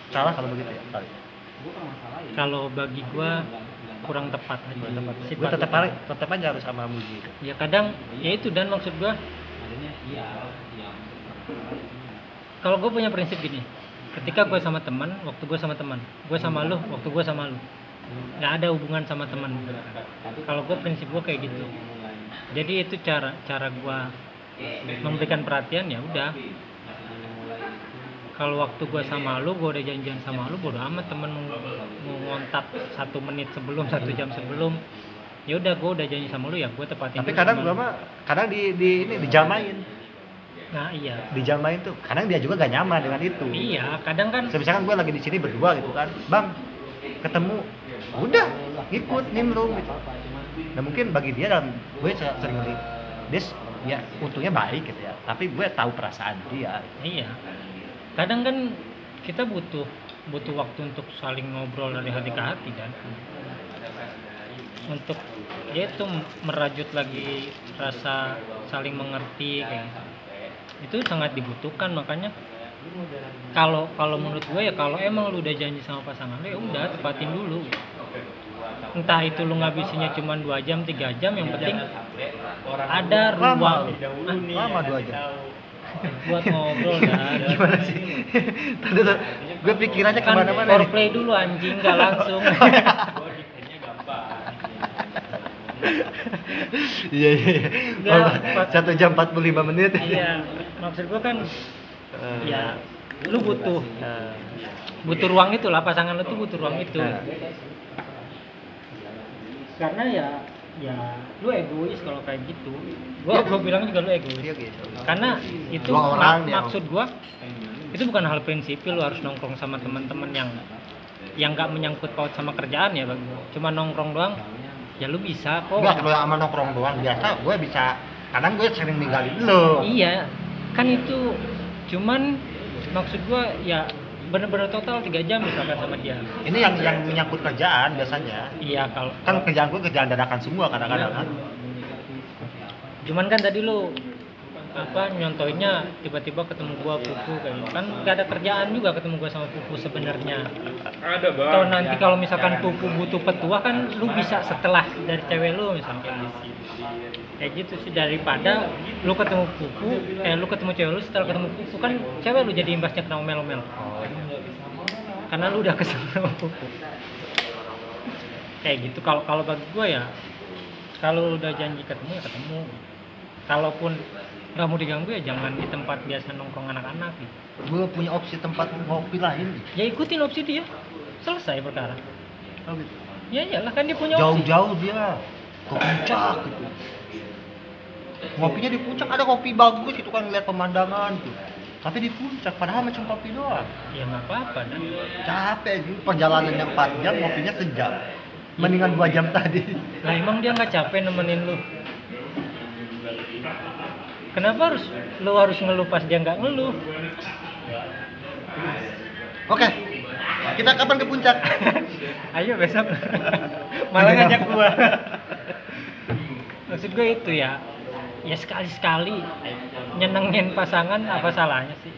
Salah kalau begitu ya. Kalau bagi gua kurang tepat aja. Gue tetap aja harus sama Muji. Ya kadang ya itu dan maksud gua kalau gue punya prinsip gini, ketika gue sama teman, waktu gue sama teman, gue sama lu, waktu gue sama lu, nggak ada hubungan sama teman. Kalau gue prinsip gue kayak gitu. Jadi itu cara gue memberikan perhatian ya udah. Kalau waktu gue sama lu, gue udah janjian sama lu, bodo amat temen mau ngontak 1 menit sebelum, 1 jam sebelum, ya udah gue udah janji sama lu ya gue tepatin. Tapi kadang gue mah kadang dijamain. Nah iya. Dijamain tuh, kadang dia juga gak nyaman dengan itu. Iya, kadang kan. Misalkan gue lagi di sini berdua gitu kan, bang, ketemu, udah ikut nimbrung gitu. Nah mungkin bagi dia dan gue sering ngeliat, dia untungnya baik gitu ya. Tapi gue tahu perasaan dia. Iya. Kadang kan kita butuh waktu untuk saling ngobrol dari hati ke hati kan. untuk dia itu merajut lagi rasa saling mengerti kayak gitu. Itu sangat dibutuhkan. Makanya kalau menurut gue ya, kalau emang lu udah janji sama pasangan lu ya udah tepatin dulu. Entah itu lu ngabisinnya cuma 2 jam 3 jam, yang penting ada ruang lama 2 jam buat ngobrol kan. gimana sih? Tadi gue pikirannya Kan kemana-mana nih. foreplay dulu anjing, nggak langsung. Iya. Nggak, 1 jam 45 menit. Iya, maksud gua kan ya lu butuh ruang itu lah, pasangan lu tuh butuh ruang itu. Karena ya lu egois kalau kayak gitu. Gua bilang juga lu egois. Iya gitu. Karena itu Dua orang dia. maksud gua itu bukan hal prinsipil lu harus nongkrong sama teman-teman yang nggak menyangkut paut sama kerjaan ya bang. Cuma nongkrong doang ya lu bisa kok. Enggak, kalau sama nongkrong doang biasa gue bisa. Kadang gue sering ninggalin lo. Iya kan itu, cuman maksud gua ya bener-bener total 3 jam misalkan sama dia. Ini yang menyangkut kerjaan biasanya. Iya kalau Kan kerjaan gue kerjaan dadakan semua kadang-kadang kan. cuman kan tadi lu nyontoinnya tiba-tiba ketemu gua Pupu kayak gitu. Kan gak ada kerjaan juga ketemu gua sama Pupu sebenarnya. Ada bang. Atau nanti kalau misalkan Pupu butuh petua kan lu bisa setelah dari cewek lu misalkan. Kayak gitu sih, daripada lu ketemu Pupu, lu ketemu cewek lu setelah ketemu Pupu, kan cewek lu jadi imbasnya kena omel-omel. Karena lu udah kesel sama Pupu. Kayak gitu. Kalau bagi gua ya, kalau udah janji ketemu ya ketemu. Kalaupun nggak mau diganggu ya jangan di tempat biasa nongkrong anak-anak gitu. Gue punya opsi tempat ngopi lain. Ya ikutin opsi dia, selesai perkara. Oh, gitu. Ya iyalah kan dia punya opsi. Jauh-jauh dia ke puncak gitu. Ngopinya di puncak, ada kopi bagus itu kan, lihat pemandangan tuh. Tapi di puncak, padahal macam kopi doang. Ya nggak apa-apa dan Capek gitu, perjalanannya 4 jam, ngopinya sejam. Mendingan 2 jam tadi. lah emang dia nggak capek nemenin lu. Kenapa lu harus ngeluh pas dia nggak ngeluh? Oke, kita kapan ke puncak? Ayo besok. Malah ngajak gua. Maksud gue itu ya sekali-sekali nyenengin pasangan, apa salahnya sih?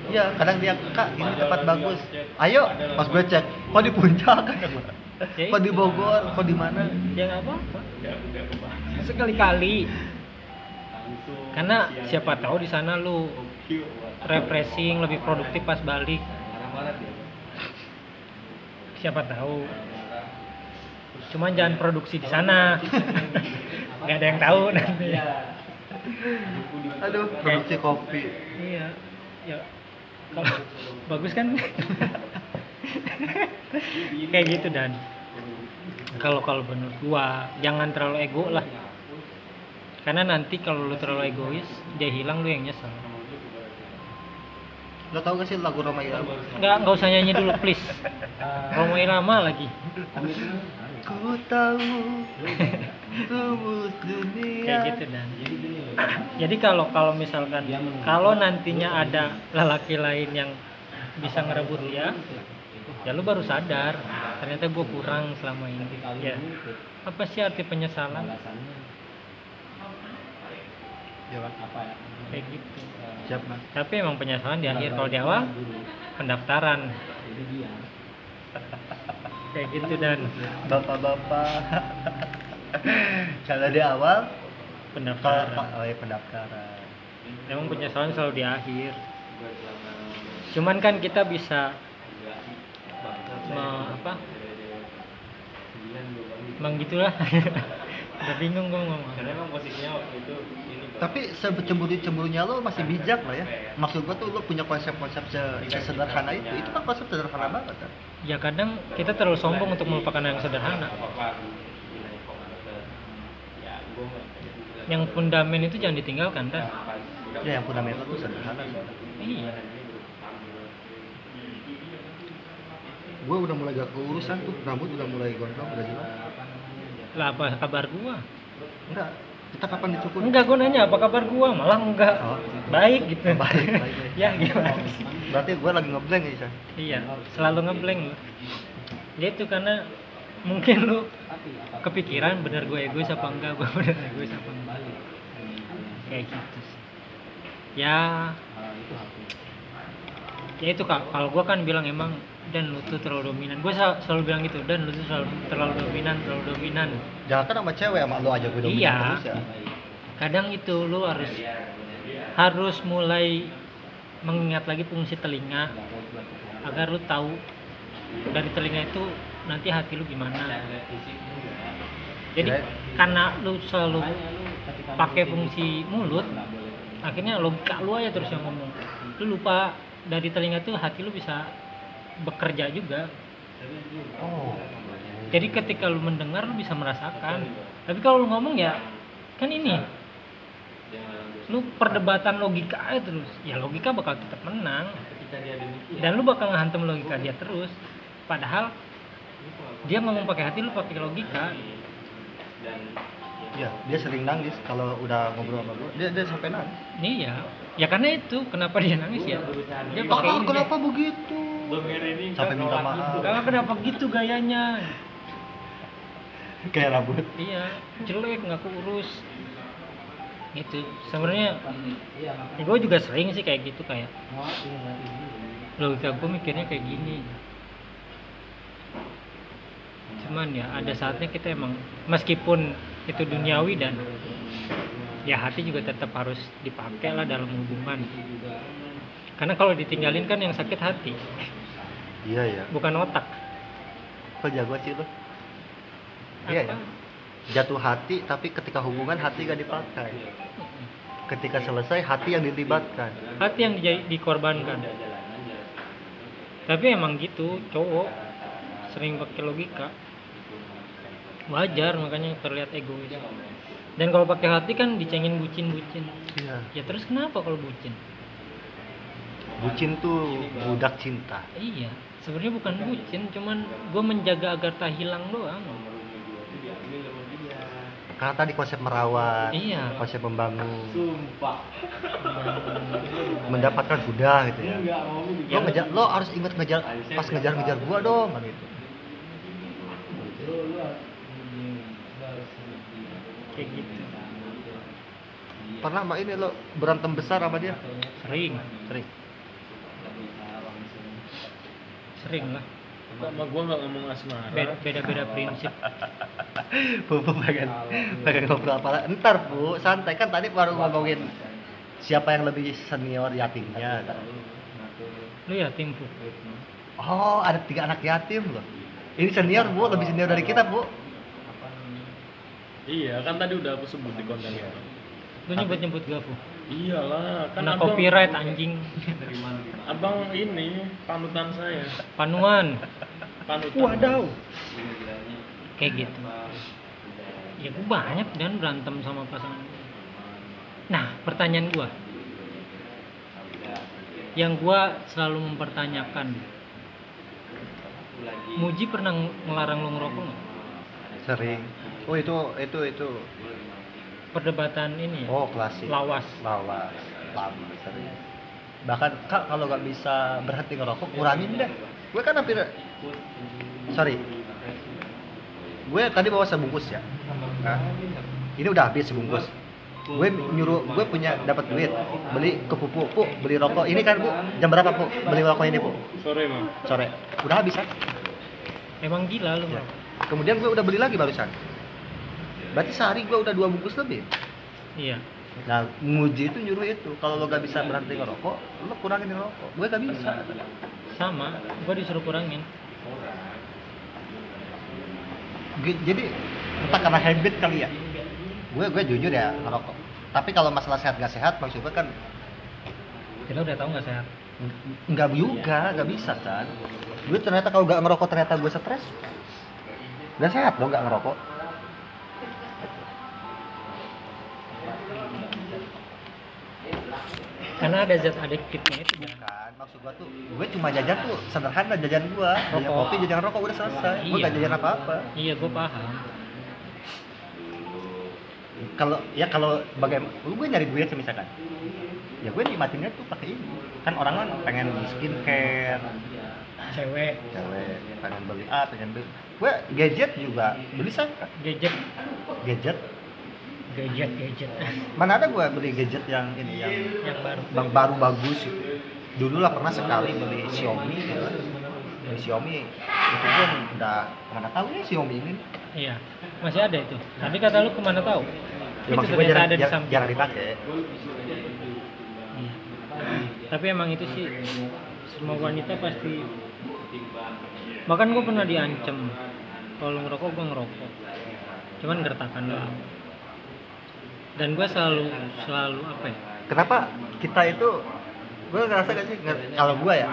Iya, kadang dia, Kak, ini tempat bagus. Ayo, pas gue cek, kok di puncak? Kok di Bogor? Kok di mana? Ya nggak apa-apa. Sekali-kali. Karena siapa tahu di sana lu refreshing, lebih produktif pas balik. Siapa tahu. Cuman jangan produksi di sana. Nggak ada yang tahu nanti. Aduh, produksi kopi. Iya. Ya kalau bagus kan. Kayak gitu. Dan kalau menurut gua jangan terlalu ego lah. Karena nanti kalau lu terlalu egois, dia hilang, lu yang nyesel. Lo tau gak sih lagu Roma Irama? Nggak usah nyanyi dulu please. Roma Irama lagi. Ku tahu tembus dunia. Kayak gitu dan. Jadi kalau misalkan kalau nantinya ada lelaki lain yang bisa ngerebut dia, ya lu baru sadar ternyata gue kurang selama ini. Ya. Apa sih arti penyesalan? Ya, Pak. Kayak gitu. Siap, Mas. Tapi emang penyesalan di akhir. Kalau di awal pendaftaran. Kayak gitu dan Bapak-bapak. Kalau di awal pendaftaran. pendaftaran. Emang penyesalan selalu di akhir. Cuman kan kita bisa gitulah. Udah bingung gue ngomong. Karena emang posisinya waktu itu ini. Tapi cemburu-cemburunya lo masih bijak lah ya. Maksud gua tuh lo punya konsep-konsep sesederhana itu. Itu kan konsep sederhana banget kan. Ya kadang kita terlalu sombong untuk melupakan yang sederhana. Yang fundament itu jangan ditinggalkan kan. Ya, yang fundamental tuh sederhana. Iya. Gue udah mulai gak keurusan tuh, rambut udah mulai gondrong, udah jelas. Lah apa kabar gua? Enggak, kita kapan dicukur? Enggak, gua nanya apa kabar gua, malah enggak. Oh. Baik gitu. Baik. Ya gimana sih? Berarti gue lagi ngeblank ya, Isa? Iya, selalu ngeblank lu. Ya itu karena mungkin lu kepikiran bener gue egois apa enggak, gue bener egois apa enggak, kayak gitu sih. Ya itu kak, kalau gue kan bilang emang dan lu tuh terlalu dominan, gue selalu bilang gitu, dan lu tuh terlalu dominan. Jangan kan sama cewek, sama lu aja gue dominan Iya. terus ya. Kadang itu lu harus mulai mengingat lagi fungsi telinga agar lu tahu dari telinga itu nanti hati lu gimana. Jadi karena lu selalu pakai fungsi mulut, akhirnya logika lu aja terus yang ngomong, lu lupa dari telinga tuh hati lu bisa bekerja juga. Oh. Jadi ketika lu mendengar lu bisa merasakan, tapi kalau lu ngomong ya kan ini lu perdebatan logika aja terus, ya logika bakal tetap menang dan lu bakal ngehantam logika dia terus, padahal dia ngomong pakai hati, lu pakai logika. Iya, dia sering nangis kalau udah ngobrol sama gue. Dia sampai nangis. Iya, ya karena itu kenapa dia nangis ya, dia pakai ini Kenapa begitu? Sampai minta maaf. kenapa gitu gayanya, Kayak rambut. iya jelek nggak kurus gitu. Sebenarnya gue juga sering sih kayak gitu, kayak logika gue mikirnya kayak gini, cuman ya ada saatnya kita emang meskipun itu duniawi dan ya hati juga tetap harus dipakai lah dalam hubungan, karena kalau ditinggalin kan yang sakit hati Iya ya. bukan otak. Kok jago sih lu? Iya ya. Apa? Jatuh hati tapi ketika hubungan hati gak dipakai. Ketika selesai hati yang dilibatkan. Hati yang dikorbankan. Tapi emang gitu, cowok sering pakai logika, wajar makanya terlihat egois. Dan kalau pakai hati kan dicengin bucin. Iya. Ya terus kenapa kalau bucin? Bucin tuh budak cinta. Iya, sebenarnya bukan bucin, cuman gue menjaga agar tak hilang doang. Karena tadi konsep merawat, Iya. konsep membangun, mendapatkan kuda gitu ya. Lo harus ingat pas ngejar gua dong kan gitu. Kayak gitu. Pernah mbak ini lo berantem besar sama dia? Sering lah. Sama gua nggak ngomong asmara. Beda prinsip. Bu pengen ngobrol apa? Ntar bu, santai kan tadi baru ngomongin siapa yang lebih senior yatimnya. Kan? Lu yatim bu? Oh ada 3 anak yatim loh. Ini senior bu, lebih senior dari kita bu. Iya, kan tadi udah aku sebut di konten itu. Lu nyebut gak bu? Iyalah, kan Kena abang, copyright anjing. abang ini panutan saya. Panuan. Panutan. Wadaw. Kayak gitu. Ya gue banyak dan berantem sama pasangan. Nah pertanyaan gue, yang gue selalu mempertanyakan, Muji pernah ngelarang lo ngerokok nggak? Sering. Oh itu. Perdebatan ini ya? Oh klasik. Lawas. Lama sering. Bahkan kak kalau nggak bisa berhenti ngerokok kurangin deh. Gue kan hampir gue tadi bawa sebungkus ya. Nah, ini udah habis sebungkus. Gue dapat duit beli ke pupu, beli rokok. Ini kan bu, jam berapa bu? Beli rokok ini bu? Sore. Udah habis kan? Emang gila lu Ya. ngerokok? Kemudian gue udah beli lagi barusan. Berarti sehari gue udah 2 bungkus lebih. Iya. Nah, Muji itu nyuruh itu, kalau lo gak bisa berhenti ngerokok, lo kurangin rokok. Gue gak bisa. Sama, gue disuruh kurangin. Jadi entah karena habit kali ya. Gue jujur ya ngerokok. Tapi kalau masalah sehat gak sehat, maksud gue kan Kita udah tahu nggak sehat? nggak juga, nggak bisa kan. Gue ternyata kalau gak ngerokok ternyata gue stres. Gak sehat dong gak ngerokok. Karena ada zat adiktifnya itu kan. Kan, maksud gue tuh, gue cuma jajan tuh sederhana jajan gue. Jajan Rokok. kopi, jajan rokok udah selesai. Gue Iya. gak jajan apa-apa. Iya gue paham. kalau bagaimana gue nyari duit misalkan, ya gue nikmatinnya tuh pakai ini. Kan orang kan pengen skincare, Cewek, pengen beli A, pengen beli. Gue gadget juga beli kan? gadget, Gadget. gadget. Mana ada gue beli gadget yang ini Yang baru. bang baru bagus gitu. Dulu lah pernah sekali beli Xiaomi gitu kan. Beli Xiaomi itu pun udah mana tahu ya Xiaomi ini. Iya, masih ada itu. Tapi kata lu kemana tahu? Ya, Itu maksud gue ternyata jarang, ada di samping. jarang dipakai. Iya. Tapi emang itu sih semua wanita pasti. Bahkan gue pernah diancam kalau ngerokok gue ngerokok. Cuman gertakan doang. Dan gue selalu apa ya? Kenapa kita itu, gue ngerasa gak sih, kalau gue ya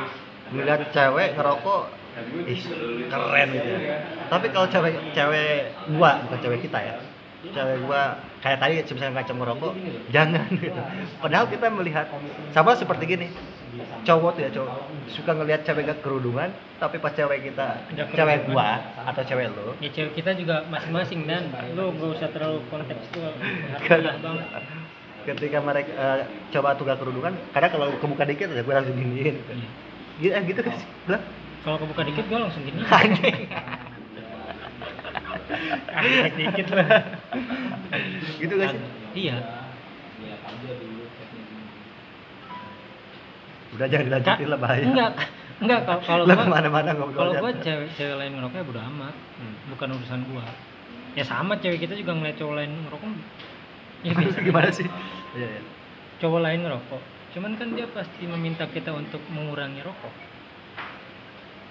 ngeliat cewek ngerokok, ih keren gitu ya. Tapi kalau cewek gua, bukan cewek kita ya, cewek gua kayak tadi misalnya ngacem ngerokok, jangan gitu. Padahal kita melihat sama seperti gini, cowok tuh ya cowok suka ngelihat cewek gak kerudungan, tapi pas cewek kita, cewek gua atau cewek lo, Ya cewek kita juga masing-masing dan lu gak usah terlalu kontekstual. Kan. Harfiah banget. ketika mereka coba tuh gak kerudungan, kadang kalau kebuka dikit ya gue langsung giniin. Gitu kan sih, bilang Kalau kebuka dikit gue langsung gini. anjing. Dikit lah. Gitu gak sih? Iya. Udah jangan dilanjutin lah bahaya. Enggak kalau Lah gua kemana-mana ngobrol. kalau aja. gua cewek lain ngerokok ya bodo amat. Bukan urusan gua. Ya sama cewek kita juga ngeliat cowok lain ngerokok. Ya biasa. Gimana sih? Iya, iya. Cowok lain ngerokok. Cuman kan dia pasti meminta kita untuk mengurangi rokok.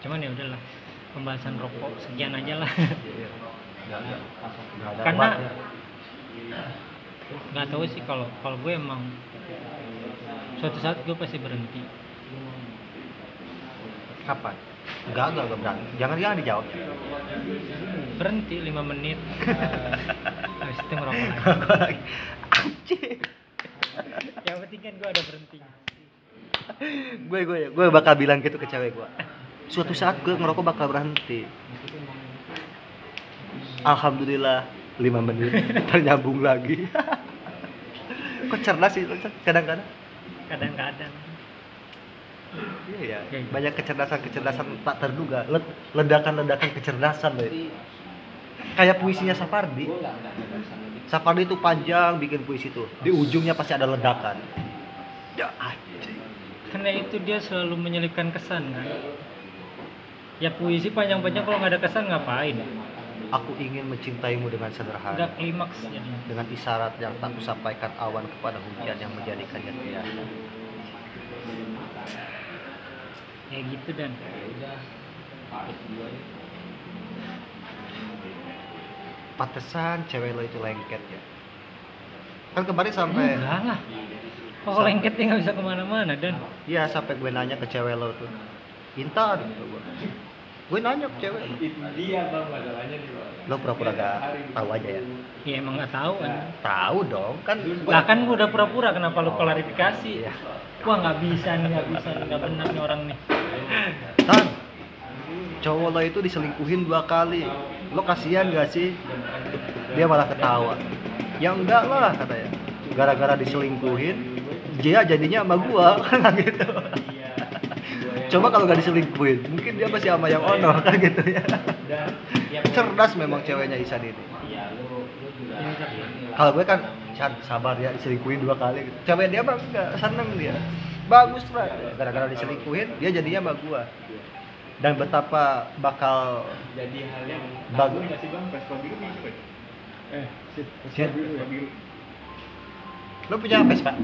Cuman ya udahlah. Pembahasan rokok sekian aja lah. Iya. Nggak ada Karena obatnya. nggak tahu sih kalau gue emang suatu saat gue pasti berhenti. Kapan? Enggak berani. Jangan dijawab. Berhenti 5 menit. Habis itu ngerokok lagi. Anjing. Yang penting kan gue ada berhentinya. Gue bakal bilang gitu ke cewek gue. Suatu saat gue ngerokok bakal berhenti. Alhamdulillah 5 menit ternyambung lagi. Kok cerdas sih kadang-kadang. Kadang-kadang. Iya ya. Kayak gitu. Banyak kecerdasan tak terduga. Ledakan kecerdasan loh. Kayak puisinya Sapardi. Sapardi itu panjang bikin puisi tuh. Di ujungnya pasti ada ledakan. Ya anjing. Karena itu dia selalu menyelipkan kesan kan. Ya puisi panjang-panjang kalau nggak ada kesan ngapain? Aku ingin mencintaimu dengan sederhana. Nggak klimaks jadinya. Dengan isyarat yang tak kusampaikan awan kepada hujan yang menjadikannya biasa. Kayak gitu dan Pantesan cewek lo itu lengket ya. Kan kemarin sampai enggak lah. Kalau lengket dia nggak bisa kemana-mana dan iya sampai gue nanya ke cewek lo tuh. Intan gitu gue nanya ke cewek lo. Dia bang masalahnya di bawah. Lo pura-pura gak tahu aja ya. ya emang nggak tahu kan. Tahu dong kan. Lah kan gue udah pura-pura kenapa lu klarifikasi? Iya. Wah nggak bisa nih nggak benar nih orang nih. Tan, cowok lo itu diselingkuhin 2 kali. Lo kasihan gak sih? Dia malah ketawa. Ya enggak lah katanya. Gara-gara diselingkuhin, dia jadinya sama gua kan gitu. Coba kalau gak diselingkuhin, mungkin dia masih sama yang ono kan gitu ya. Cerdas memang ceweknya Isan ini. Kalau gue kan sabar ya diselingkuhin 2 kali gitu. Cewek dia mah enggak, seneng dia. Bagus lah. Gara-gara diselingkuhin, dia jadinya sama gua. Dan betapa bakal Jadi hal yang bagus. kasih bang Vespa biru bisa pak? Vespa biru. Lo punya Vespa?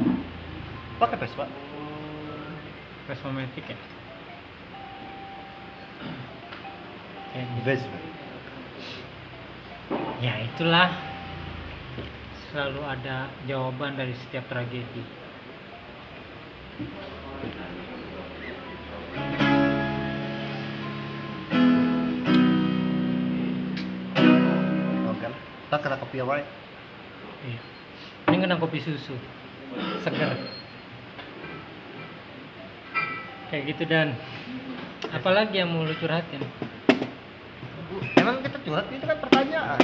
Pakai Vespa? Vespa Matic ya. Kayak gitu. Vespa. Ya itulah selalu ada jawaban dari setiap tragedi. Oke lah. Kita kena copyright. Iya. Ini kena kopi susu, segar. Kayak gitu dan apalagi yang mau lu curhatin? Emang kita curhat itu kan pertanyaan.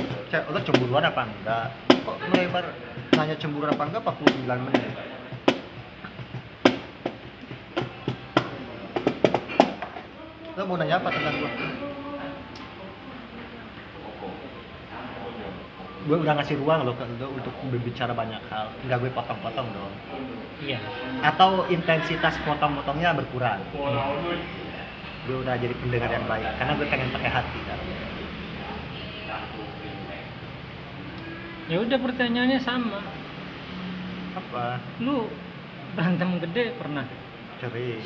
Lo cemburuan apa enggak? kok melebar nanya cemburu apa enggak 49 menit. Lo mau nanya apa tentang gue? Gue udah ngasih ruang lo ke lo untuk berbicara banyak hal, nggak gue potong-potong dong. Iya. Atau intensitas potong-potongnya berkurang. Gue udah jadi pendengar yang baik, karena gue pengen pakai hati kan. Ya udah, pertanyaannya sama. Apa? Lu berantem gede pernah? Ceris.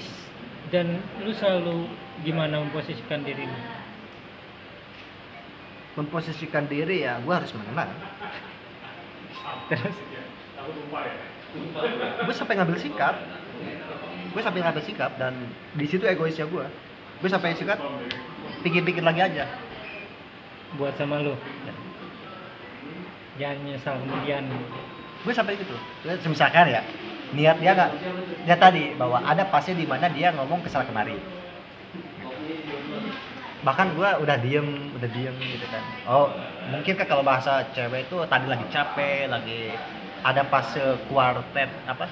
Dan lu selalu gimana memposisikan diri lu? Memposisikan diri ya, gue harus menang. Terus Gue sampai ngambil sikap dan di situ egoisnya gue sampai sikap pikir-pikir lagi aja buat sama lu. Jangan nyesal kemudian. gue sampai gitu. Misalkan ya niat dia nggak, dia tadi bahwa ada pasnya di mana dia ngomong kesana kemari, bahkan gue udah diem gitu kan. Oh mungkin kan kalau bahasa cewek itu tadi lagi capek, lagi ada fase kuartet apa,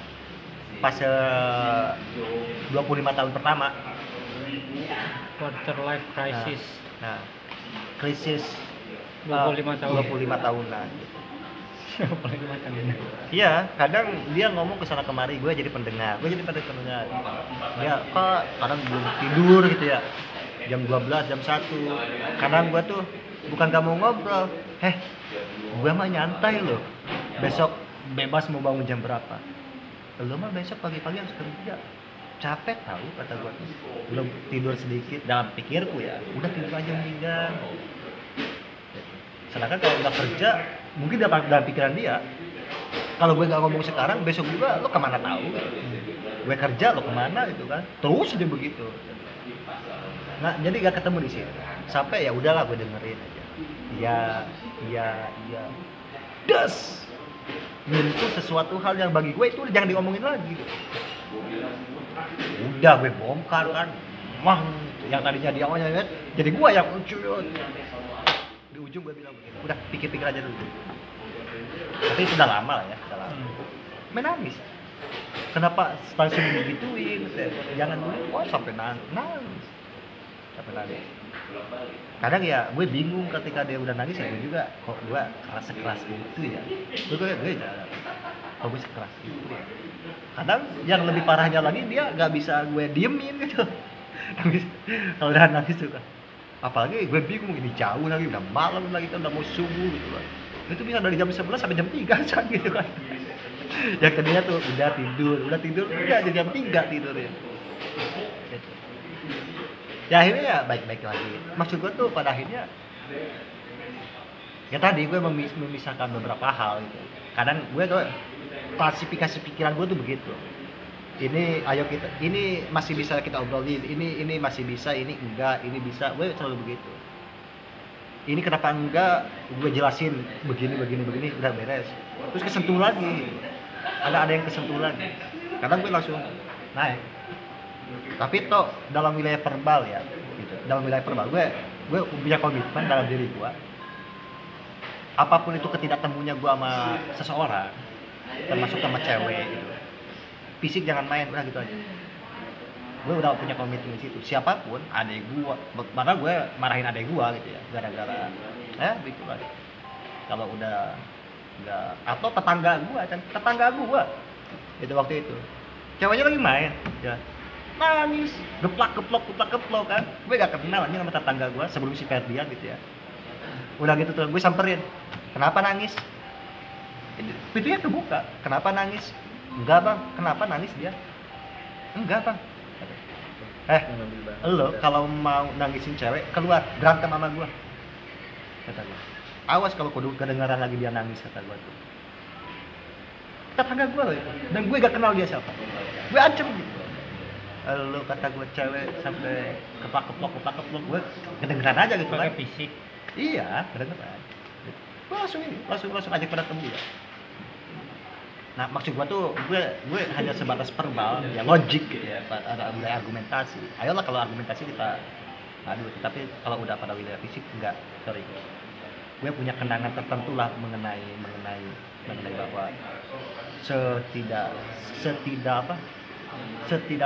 fase 25 tahun pertama, Quarter life crisis. nah krisis 25 tahun. 25 tahunan. 25 tahun. Iya, kadang dia ngomong kesana kemari, gue jadi pendengar. Dia kok kadang belum tidur gitu ya, jam 12, jam 1. Kadang gue tuh bukan gak mau ngobrol, gue mah nyantai loh, besok bebas mau bangun jam berapa. Lo mah besok pagi-pagi harus kerja, capek tahu, kata gue. Belum tidur sedikit, dalam pikirku ya, udah tidur aja mendingan. Sedangkan kalau udah kerja, mungkin dalam pikiran dia, kalau gue nggak ngomong sekarang, besok juga lo kemana tahu gitu. Gue kerja, lo kemana gitu kan, terus dia begitu. Nah jadi gak ketemu di situ, sampai ya udahlah gue dengerin aja. Iya das menyentuh sesuatu hal yang bagi gue itu jangan diomongin lagi. Udah gue bongkar kan, yang tadinya dia awalnya jadi gue yang ucul. Di ujung gue bilang begini, udah pikir-pikir aja dulu. Tapi itu udah lama lah ya, udah lama. Menangis. Kenapa langsung digituin? Jangan dulu, sampai nangis. Kadang ya gue bingung ketika dia udah nangis ya, gue juga kok gue sekeras gitu ya. Gue kok gue sekeras gitu ya. Kadang yang lebih parahnya lagi dia nggak bisa gue diemin gitu. Nangis, kalau udah nangis juga. Apalagi gue bingung, ini jauh lagi, udah malam lagi kan, udah mau subuh gitu kan. Itu bisa dari jam 11 sampai jam 3 gitu kan. Yang kedua tuh udah tidur jadi jam 3 tidurnya. Gitu. Ya akhirnya ya baik-baik lagi. Maksud gue tuh pada akhirnya ya tadi gue memisahkan beberapa hal gitu. Kadang gue tuh klasifikasi pikiran gue tuh begitu. Ini ayo kita, ini masih bisa kita obrolin, ini masih bisa, ini enggak, ini bisa, gue selalu begitu. Ini kenapa enggak, gue jelasin begini, udah beres. Terus kesentuh lagi, ada yang kesentuh lagi. Kadang gue langsung naik. Tapi toh dalam wilayah verbal ya, gitu. Dalam wilayah verbal gue punya komitmen dalam diri gue. Apapun itu ketidaktemunya gue sama seseorang, termasuk sama cewek gitu. Fisik jangan main, udah gitu aja. Gue udah punya komitmen di situ. Siapapun, adek gue, mana gue marahin adek gue gitu ya, gara-gara, begitu aja. Kalau udah nggak, atau tetangga gue, itu waktu itu, ceweknya lagi main, ya, nangis, geplok kan. Gue gak kenal aja sama tetangga gue sebelum si Ferdian gitu ya. Udah gitu tuh, gue samperin, kenapa nangis? Pintunya kebuka, kenapa nangis? Enggak bang, kenapa nangis dia? Enggak bang. Lo kalau mau nangisin cewek keluar, berantem sama gua, kata gua. Awas kalau kudu kedengaran lagi dia nangis, kata gua tuh. Tetangga gua loh itu, dan gue gak kenal dia siapa. Gue ancam gitu. Lo kata gua cewek sampai keplak-keplok, gue kedengeran aja gitu kan. Pakai fisik. Iya, kedengeran. Gue langsung ajak pada temu ya. Nah maksud gue tuh, gue hanya sebatas verbal, ya logik gitu ya, ada wilayah argumentasi. Ayolah kalau argumentasi kita adu, tapi kalau udah pada wilayah fisik enggak, sorry. gue punya kenangan tertentu lah mengenai bahwa setidak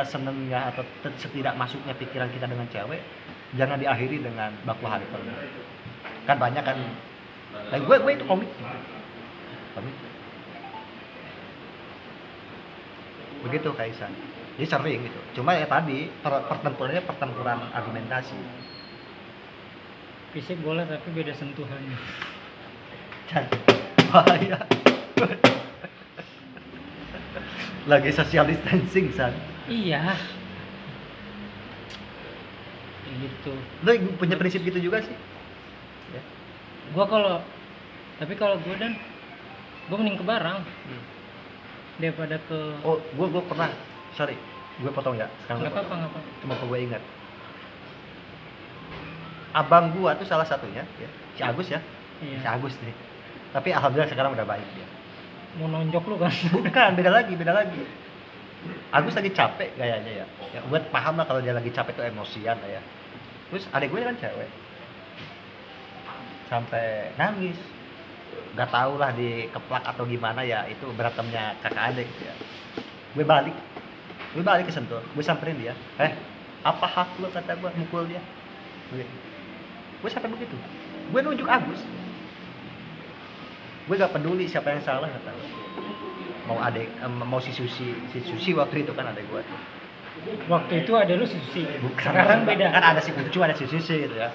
senengnya atau setidak masuknya pikiran kita dengan cewek jangan diakhiri dengan baku hantam. Kan banyak kan. Nah, gue itu komit. Begitu Kaisan. Jadi sering gitu. Cuma ya tadi pertempurannya pertempuran argumentasi. Fisik boleh tapi beda sentuhan. Bahaya. Lagi social distancing San. Iya. Kayak gitu. Lo punya prinsip gitu juga sih? Ya. Tapi kalau gue mending ke barang daripada ke. Oh, gue pernah. Sorry, gue potong ya. Sekarang Nggak apa-apa. Cuma gue ingat. Abang gua tuh salah satunya, ya. Si Agus ya. Iya. Si Agus nih. Tapi alhamdulillah sekarang udah baik dia. Mau nonjok lu kan? Bukan, beda lagi. Agus lagi capek kayaknya ya. Ya gue paham lah kalau dia lagi capek tuh emosian lah ya. Terus adek gue kan cewek. Sampai nangis. Gak tau lah dikeplak atau gimana ya, itu berantemnya kakak adek gitu ya. Gue balik ke Sentul. Gue samperin dia. Apa hak lo kata gue mukul dia? Gue sampai begitu. Gue nunjuk Agus. Gue gak peduli siapa yang salah kata gue. Mau si Susi waktu itu kan adek gue tuh. Waktu itu ada lu Susi. Bukan. Sekarang beda. Kan ada si Ucu, ada si Susi gitu ya.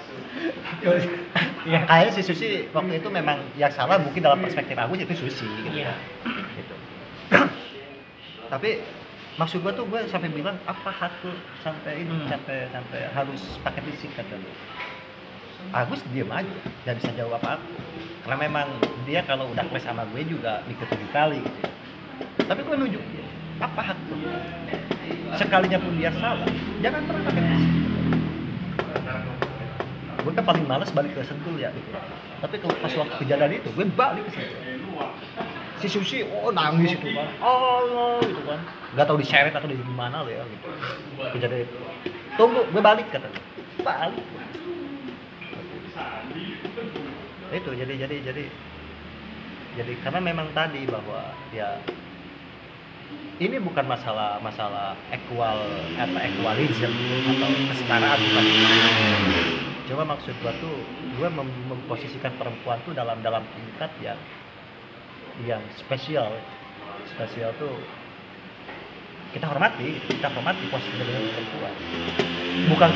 Iya. Kayaknya si Susi waktu itu memang yang salah mungkin dalam perspektif Agus itu Susi gitu Iya. ya. Gitu. Tapi maksud gue tuh gue sampai bilang apa hak tuh sampai sampai harus pakai fisik kata lu. Agus diem aja, gak bisa jawab apa-apa. Karena memang dia kalau udah clash sama gue juga mikir 7 kali gitu ya. Tapi gue nunjuk dia, apa hak tuh? Sekalinya pun dia salah, jangan pernah pakai fisik. Gue kan paling males balik ke Sentul ya gitu. Tapi kalau pas waktu kejadian itu, gue balik ke Sentul. Si Susi, nangis itu kan, gitu kan. Gak tau diseret atau di mana lo ya gitu. Kejadian itu. Tunggu, gue balik kata. Balik. Itu jadi karena memang tadi bahwa ya ini bukan masalah equalism atau kesetaraan bukan. Cuma maksud gua tuh gua memposisikan perempuan tuh dalam tingkat yang spesial tuh kita hormati posisi dari perempuan. Bukan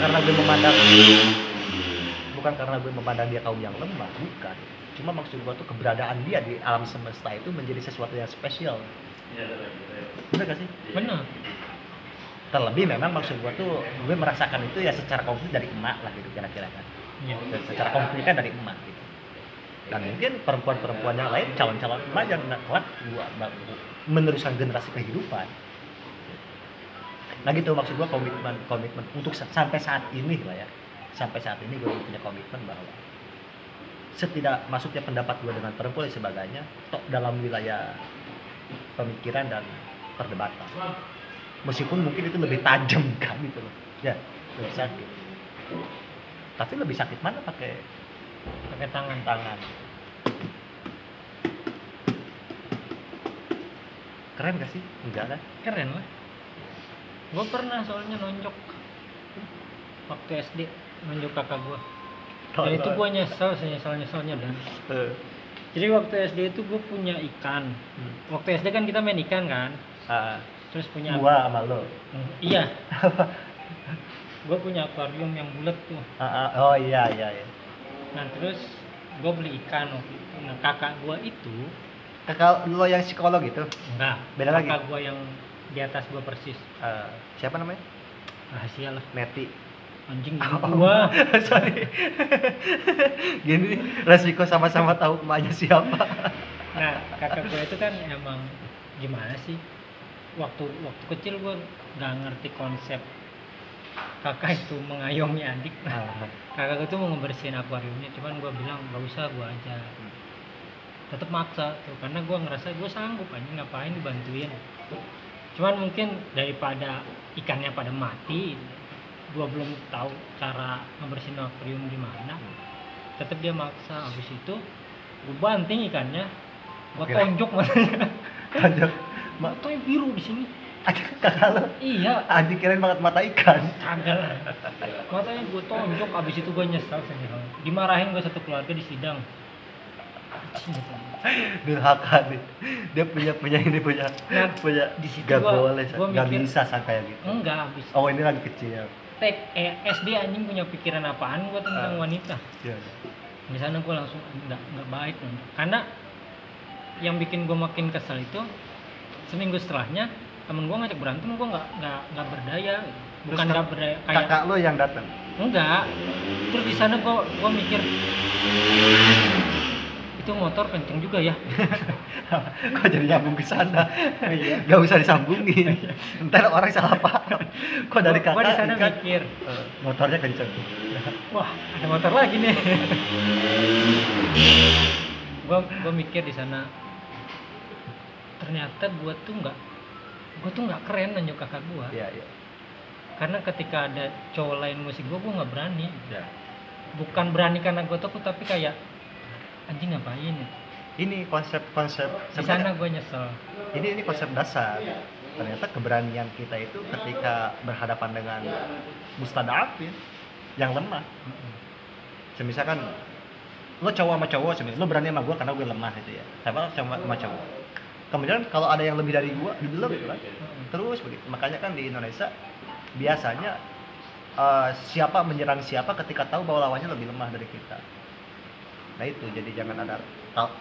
karena gue memandang dia kaum yang lemah, bukan. Cuma maksud gue tuh keberadaan dia di alam semesta itu menjadi sesuatu yang spesial. Bener gak sih? Bener. Terlebih memang maksud gue tuh gue merasakan itu ya secara konkret dari emak lah gitu kira-kira kan. Iya. Secara konkret kan dari emak gitu. Dan mungkin perempuan-perempuan yang lain calon-calon emak yang kelak meneruskan generasi kehidupan. Nah gitu maksud gue komitmen untuk sampai saat ini lah ya. Sampai saat ini gue punya komitmen bahwa setidak masuknya pendapat gue dengan perempuan dan sebagainya dalam wilayah pemikiran dan perdebatan, meskipun mungkin itu lebih tajam kan gitu loh ya, lebih sakit. Tapi lebih sakit mana pakai tangan. Keren gak sih? Enggak kan? Keren lah. Gue pernah soalnya nonjok waktu SD, nonjok kakak gue. Dan itu gue nyeselnya dan. Jadi waktu SD itu gue punya ikan. Waktu SD kan kita main ikan kan. Terus punya. Gua sama lo. Iya. Gue punya akuarium yang bulat tuh. Oh iya. Nah terus gue beli ikan waktu itu. Nah kakak gue itu. Kakak lo yang psikolog itu? Enggak. Beda lagi. Kakak gue yang di atas gue persis. Siapa namanya? Rahasia lah. Neti. Anjing gua. Sorry. Gini resiko sama-sama tahu emaknya siapa. Nah kakak gue itu kan emang gimana sih? Waktu kecil gue nggak ngerti konsep kakak itu mengayomi adik. Kakak itu mau ngebersihin akuariumnya, cuman gue bilang nggak usah, gue aja. Tetap maksa tuh karena gue ngerasa gue sanggup aja, ngapain dibantuin. Cuman mungkin daripada ikannya pada mati, gue belum tahu cara ngebersihin akuarium gimana. tetap dia maksa. Habis itu gue banting ikannya, gue Oke. tonjok matanya. Tonjok. Matanya biru di sini. Kakak lo Iya, anjing kirain banget mata ikan. kagak lah. Matanya gue tonjok, abis itu gue nyesel sendiri. Dimarahin gue satu keluarga di sidang. Anjing, kata gua. Durhaka nih. Dia punya ini punya Nah, punya di situ gak gua- boleh, gua gak mikir- bisa sang kayak gitu. Enggak, abis Oh ini lagi kecil. SD anjing punya pikiran apaan gue tentang wanita. Iya. Di sana gue langsung nggak baik nanti. Karena yang bikin gue makin kesel itu seminggu setelahnya temen gue ngajak berantem, gue nggak berdaya gitu. Bukan Terus nggak berdaya kayak Kakak lo yang datang. enggak. Terus di sana gue mikir itu motor kenceng juga ya. Kok jadi nyambung ke sana? Iya. Gak usah disambungin. Ntar orang salah paham. Kok dari Gue di sana ikan, mikir, motornya kenceng. wah ada motor lagi nih. Gue mikir di sana ternyata gue tuh nggak keren nunjuk kakak gue. Iya iya. Karena ketika ada cowok lain musik gue nggak berani. Ya. Bukan berani karena gue takut, tapi kayak anjing ngapain. Ini konsep Di sana gue nyesel. ini konsep dasar. Ternyata keberanian kita itu ketika berhadapan dengan mustadafin yang lemah. Misalkan lo cowok sama cowok, lo berani sama gue karena gue lemah gitu ya. Siapa cowok sama cowok. Kemudian kalau ada yang lebih dari gue, dibelum gitu kan. Terus begitu. Makanya kan di Indonesia biasanya siapa menyerang siapa ketika tahu bahwa lawannya lebih lemah dari kita. Nah itu, jadi jangan ada.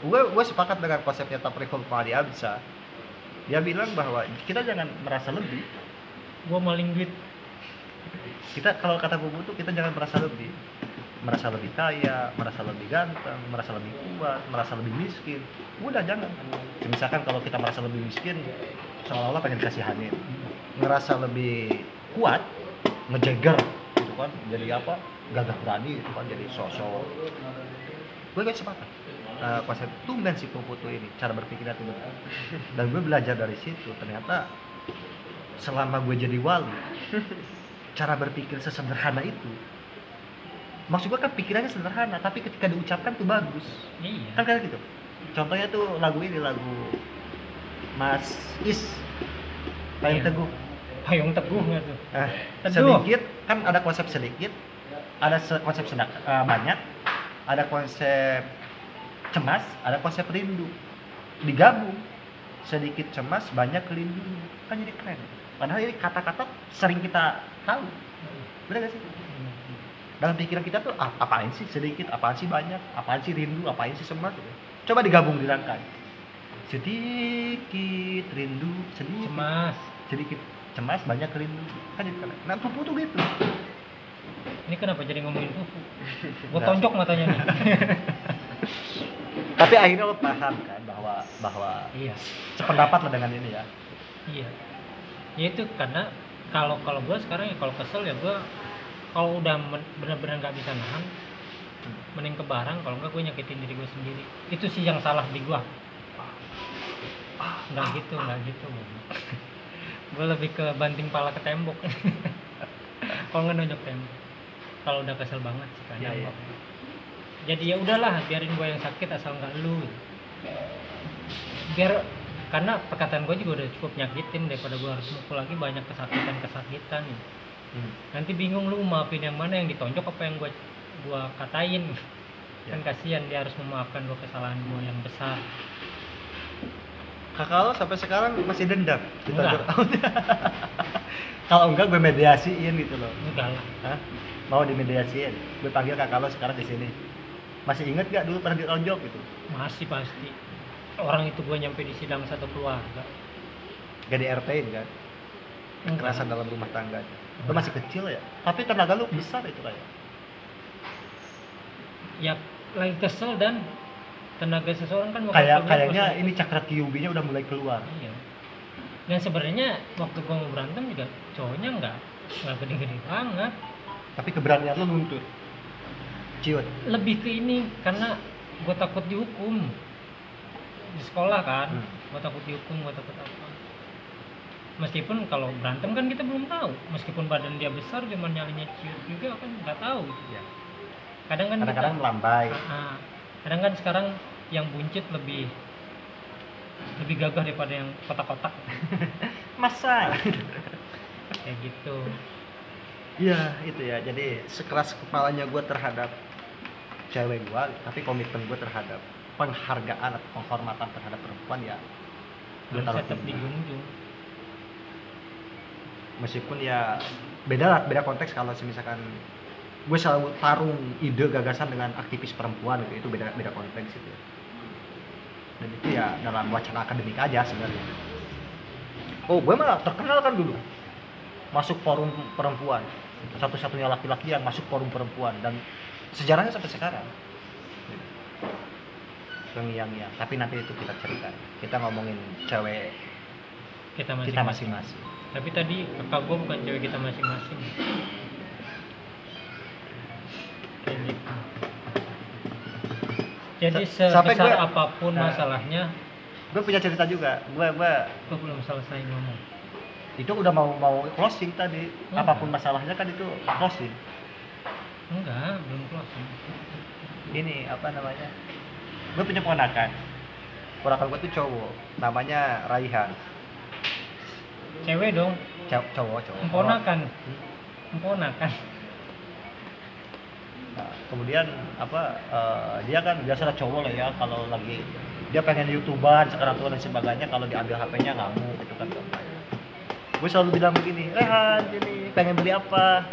Gue sepakat dengan konsepnya Tafrikul Ma'ali Absa. Dia bilang bahwa kita jangan merasa lebih. Gue maling duit. Kita kalau kata buku tuh kita jangan merasa lebih. Merasa lebih kaya, merasa lebih ganteng, merasa lebih kuat, merasa lebih miskin. Udah jangan. Misalkan kalau kita merasa lebih miskin, seolah-olah pengen dikasihanin. Ngerasa lebih kuat, ngejeger gitu kan. Jadi apa? Gagah berani itu kan, jadi sosok. Gue kan sepakat. Konsep tumben si Putu ini cara berpikirnya tuh benar. Dan gue belajar dari situ, ternyata selama gue jadi wali, cara berpikir sesederhana itu. Maksud gue kan pikirannya sederhana, tapi ketika diucapkan tuh bagus. Iya. Kan kayak gitu. Contohnya tuh lagu Mas Is, Payung Iya. Teguh. Payung teguh nggak tuh? Nah, Teduh. sedikit kan ada konsep sedikit, ada konsep banyak, ada konsep cemas, ada konsep rindu. Digabung, sedikit cemas, banyak rindu. Kan jadi keren. Padahal ini kata-kata sering kita tahu. Benar gak sih? Dalam pikiran kita tuh apaan sih sedikit, apaan sih banyak, apaan sih rindu, apaan sih cemas gitu. Coba digabung dirangkai. Sedikit rindu, sedikit Cemas. sedikit cemas, banyak rindu. Kan jadi keren. Nah, Pupu tuh gitu. Ini kenapa jadi ngomongin fufu? Gue Nggak. tonjok matanya nih. Tapi akhirnya lo paham kan bahwa Iya. sependapat lo dengan ini ya. Iya. Ya itu karena kalau gue sekarang ya kalau kesel ya gue kalau udah benar-benar nggak bisa nahan, mending ke barang. Kalau nggak gue nyakitin diri gue sendiri. Itu sih yang salah di gue. Nggak gitu. Gue lebih ke banting pala ke tembok. Kalau nggak nonjok tembok. Kalau udah kesel banget sih kadang. Iya, iya. Jadi ya udahlah, biarin gue yang sakit asal nggak lu. Biar karena perkataan gue juga udah cukup nyakitin daripada gue harus mukul lagi banyak kesakitan. Nanti bingung lu maafin yang mana, yang ditonjok apa yang gue katain. Kan kasihan dia harus memaafkan gue kesalahan gue yang besar. Kakak lo sampai sekarang masih dendam. Enggak. Kalau enggak gue mediasiin gitu loh. Enggak lah. Hah? Mau dimediasiin? Gue panggil kakak lo sekarang di sini. Masih inget gak dulu pernah ditonjok gitu? Masih pasti. Orang itu gue nyampe di sidang satu keluarga. Gak di RT-in kan? Kekerasan dalam rumah tangga. Lo masih kecil ya? Tapi tenaga lo besar itu kayak. Ya lagi kesel dan tenaga seseorang kan Kayaknya ini cakra kyuubi-nya udah mulai keluar. Iya. Dan sebenarnya waktu gue mau berantem juga cowoknya nggak gede-gede banget. Tapi keberanian lo luntur. Ciut. Lebih ke ini karena gue takut dihukum di sekolah kan. Gue takut dihukum, gue takut apa. Meskipun kalau berantem kan kita belum tahu. Meskipun badan dia besar, cuman nyalinya ciut juga kan nggak tahu. Ya. Kadang kan kadang-kadang kita, melambai. kadang kan sekarang yang buncit lebih gagah daripada yang kotak-kotak Masa? kayak gitu. Iya itu ya, jadi sekeras kepalanya gue terhadap cewek gue, tapi komitmen gue terhadap penghargaan atau penghormatan terhadap perempuan ya gue Harus taruh tetap tinggi. dijunjung. Meskipun ya beda konteks. Kalau misalkan gue selalu tarung ide gagasan dengan aktivis perempuan gitu, itu beda konteks itu. Dan itu ya dalam wacana akademik aja sebenarnya. Oh, gue malah terkenal kan dulu masuk forum perempuan, satu-satunya laki-laki yang masuk forum perempuan, dan sejarahnya sampai sekarang terngiang-ngiang. Tapi nanti itu kita cerita, kita ngomongin cewek Kita kita masing-masing. masing-masing. Tapi tadi kakak gue bukan cewek kita masing-masing. Kayak gitu. Jadi Sampai sebesar gue- apapun Nah. masalahnya, Gue punya cerita juga. Gue gue belum selesai ngomong. itu udah mau closing tadi. Enggak. Apapun masalahnya kan itu closing. Enggak, belum closing. Ini apa namanya? Gue punya ponakan gue tuh cowok, namanya Raihan. Cewek dong, Cowok. emponakan. Emponakan. Nah, kemudian dia kan biasa cowok lah ya, kalau lagi dia pengen YouTuber sekarang tuh dan sebagainya, kalau diambil HP-nya ngamuk gitu kan. Gue selalu bilang begini, Rehan ini pengen beli apa?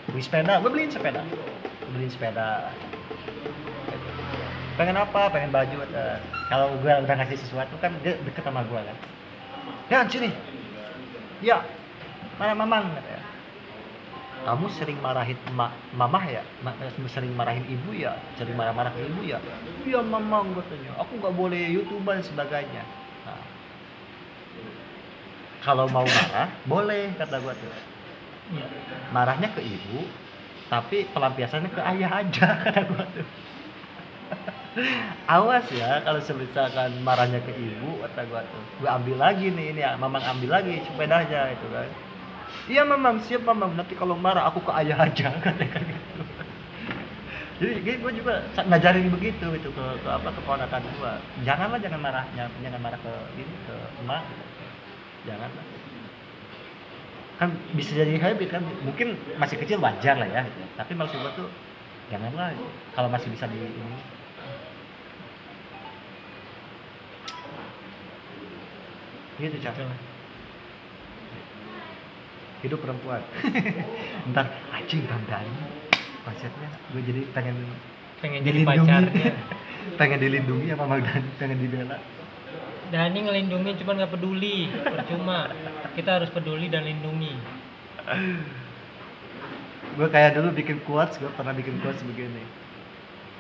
Beli sepeda, gue beliin sepeda. Pengen apa? Pengen baju. Kalau gue udah ngasih sesuatu kan dia deket sama gue kan. Ya sini. Ya. Mana mamang? Katanya. Kamu sering marahin mamah ya? Sering marahin ibu ya? Sering marah-marah ke ibu ya? Iya mamang katanya. Aku nggak boleh YouTuber dan sebagainya. Nah, kalau mau marah boleh kata gue tuh. Iya. Marahnya ke ibu, tapi pelampiasannya ke ayah aja kata gue tuh. Awas ya kalau misalkan marahnya ke ibu, kata gue tuh. Gue ambil lagi nih, ini ya, mamang ambil lagi sepedanya itu kan. Iya mamang, siap mamang, nanti kalau marah aku ke ayah aja katanya gitu. Jadi gue juga ngajarin begitu gitu ke keponakan gue. Jangan marah ke ke emak. Janganlah. Kan bisa jadi habit kan, mungkin masih kecil wajar lah ya gitu. Tapi maksud gue tuh janganlah gitu. Kalau masih bisa di ini. Gitu Cak. Itulah. Hidup perempuan. Ntar anjing dandani konsepnya gue jadi pengen Jadi pacarnya. pengen dilindungi apa Magdani, pengen dibela. Dani ngelindungi cuman nggak peduli, percuma. Kita harus peduli dan lindungi. Gue kayak dulu bikin quotes, gue pernah bikin quotes begini.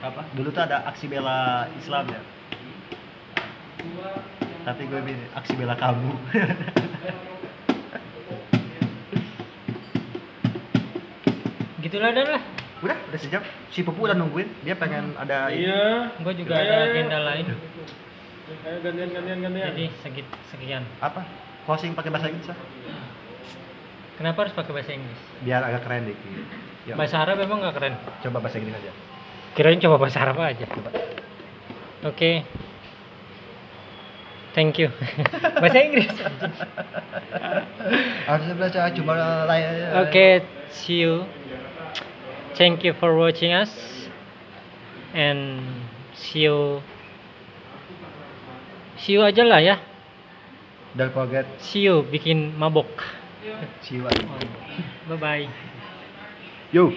Apa? Dulu tuh ada aksi bela Islam ya. Tapi gue bikin aksi bela kamu. Gitulah dan lah. Udah sejam. Si Pupu udah nungguin, dia pengen ada ini. Iya. Gue juga ada agenda lain. Ayo gantian. Jadi sekian. Apa? Closing pakai bahasa Inggris lah. Kenapa harus pakai bahasa Inggris? Biar agak keren dikit. Yuk, Bahasa Arab emang nggak keren. coba bahasa Inggris aja. Kirain coba bahasa Arab aja. Coba. Oke. Thank you. Bahasa Inggris. Harusnya belajar cuma lain. Oke, see you. Thank you for watching us. And see you. See you aja lah ya. Don't forget, See you bikin mabok. see you. Bye bye. Yo.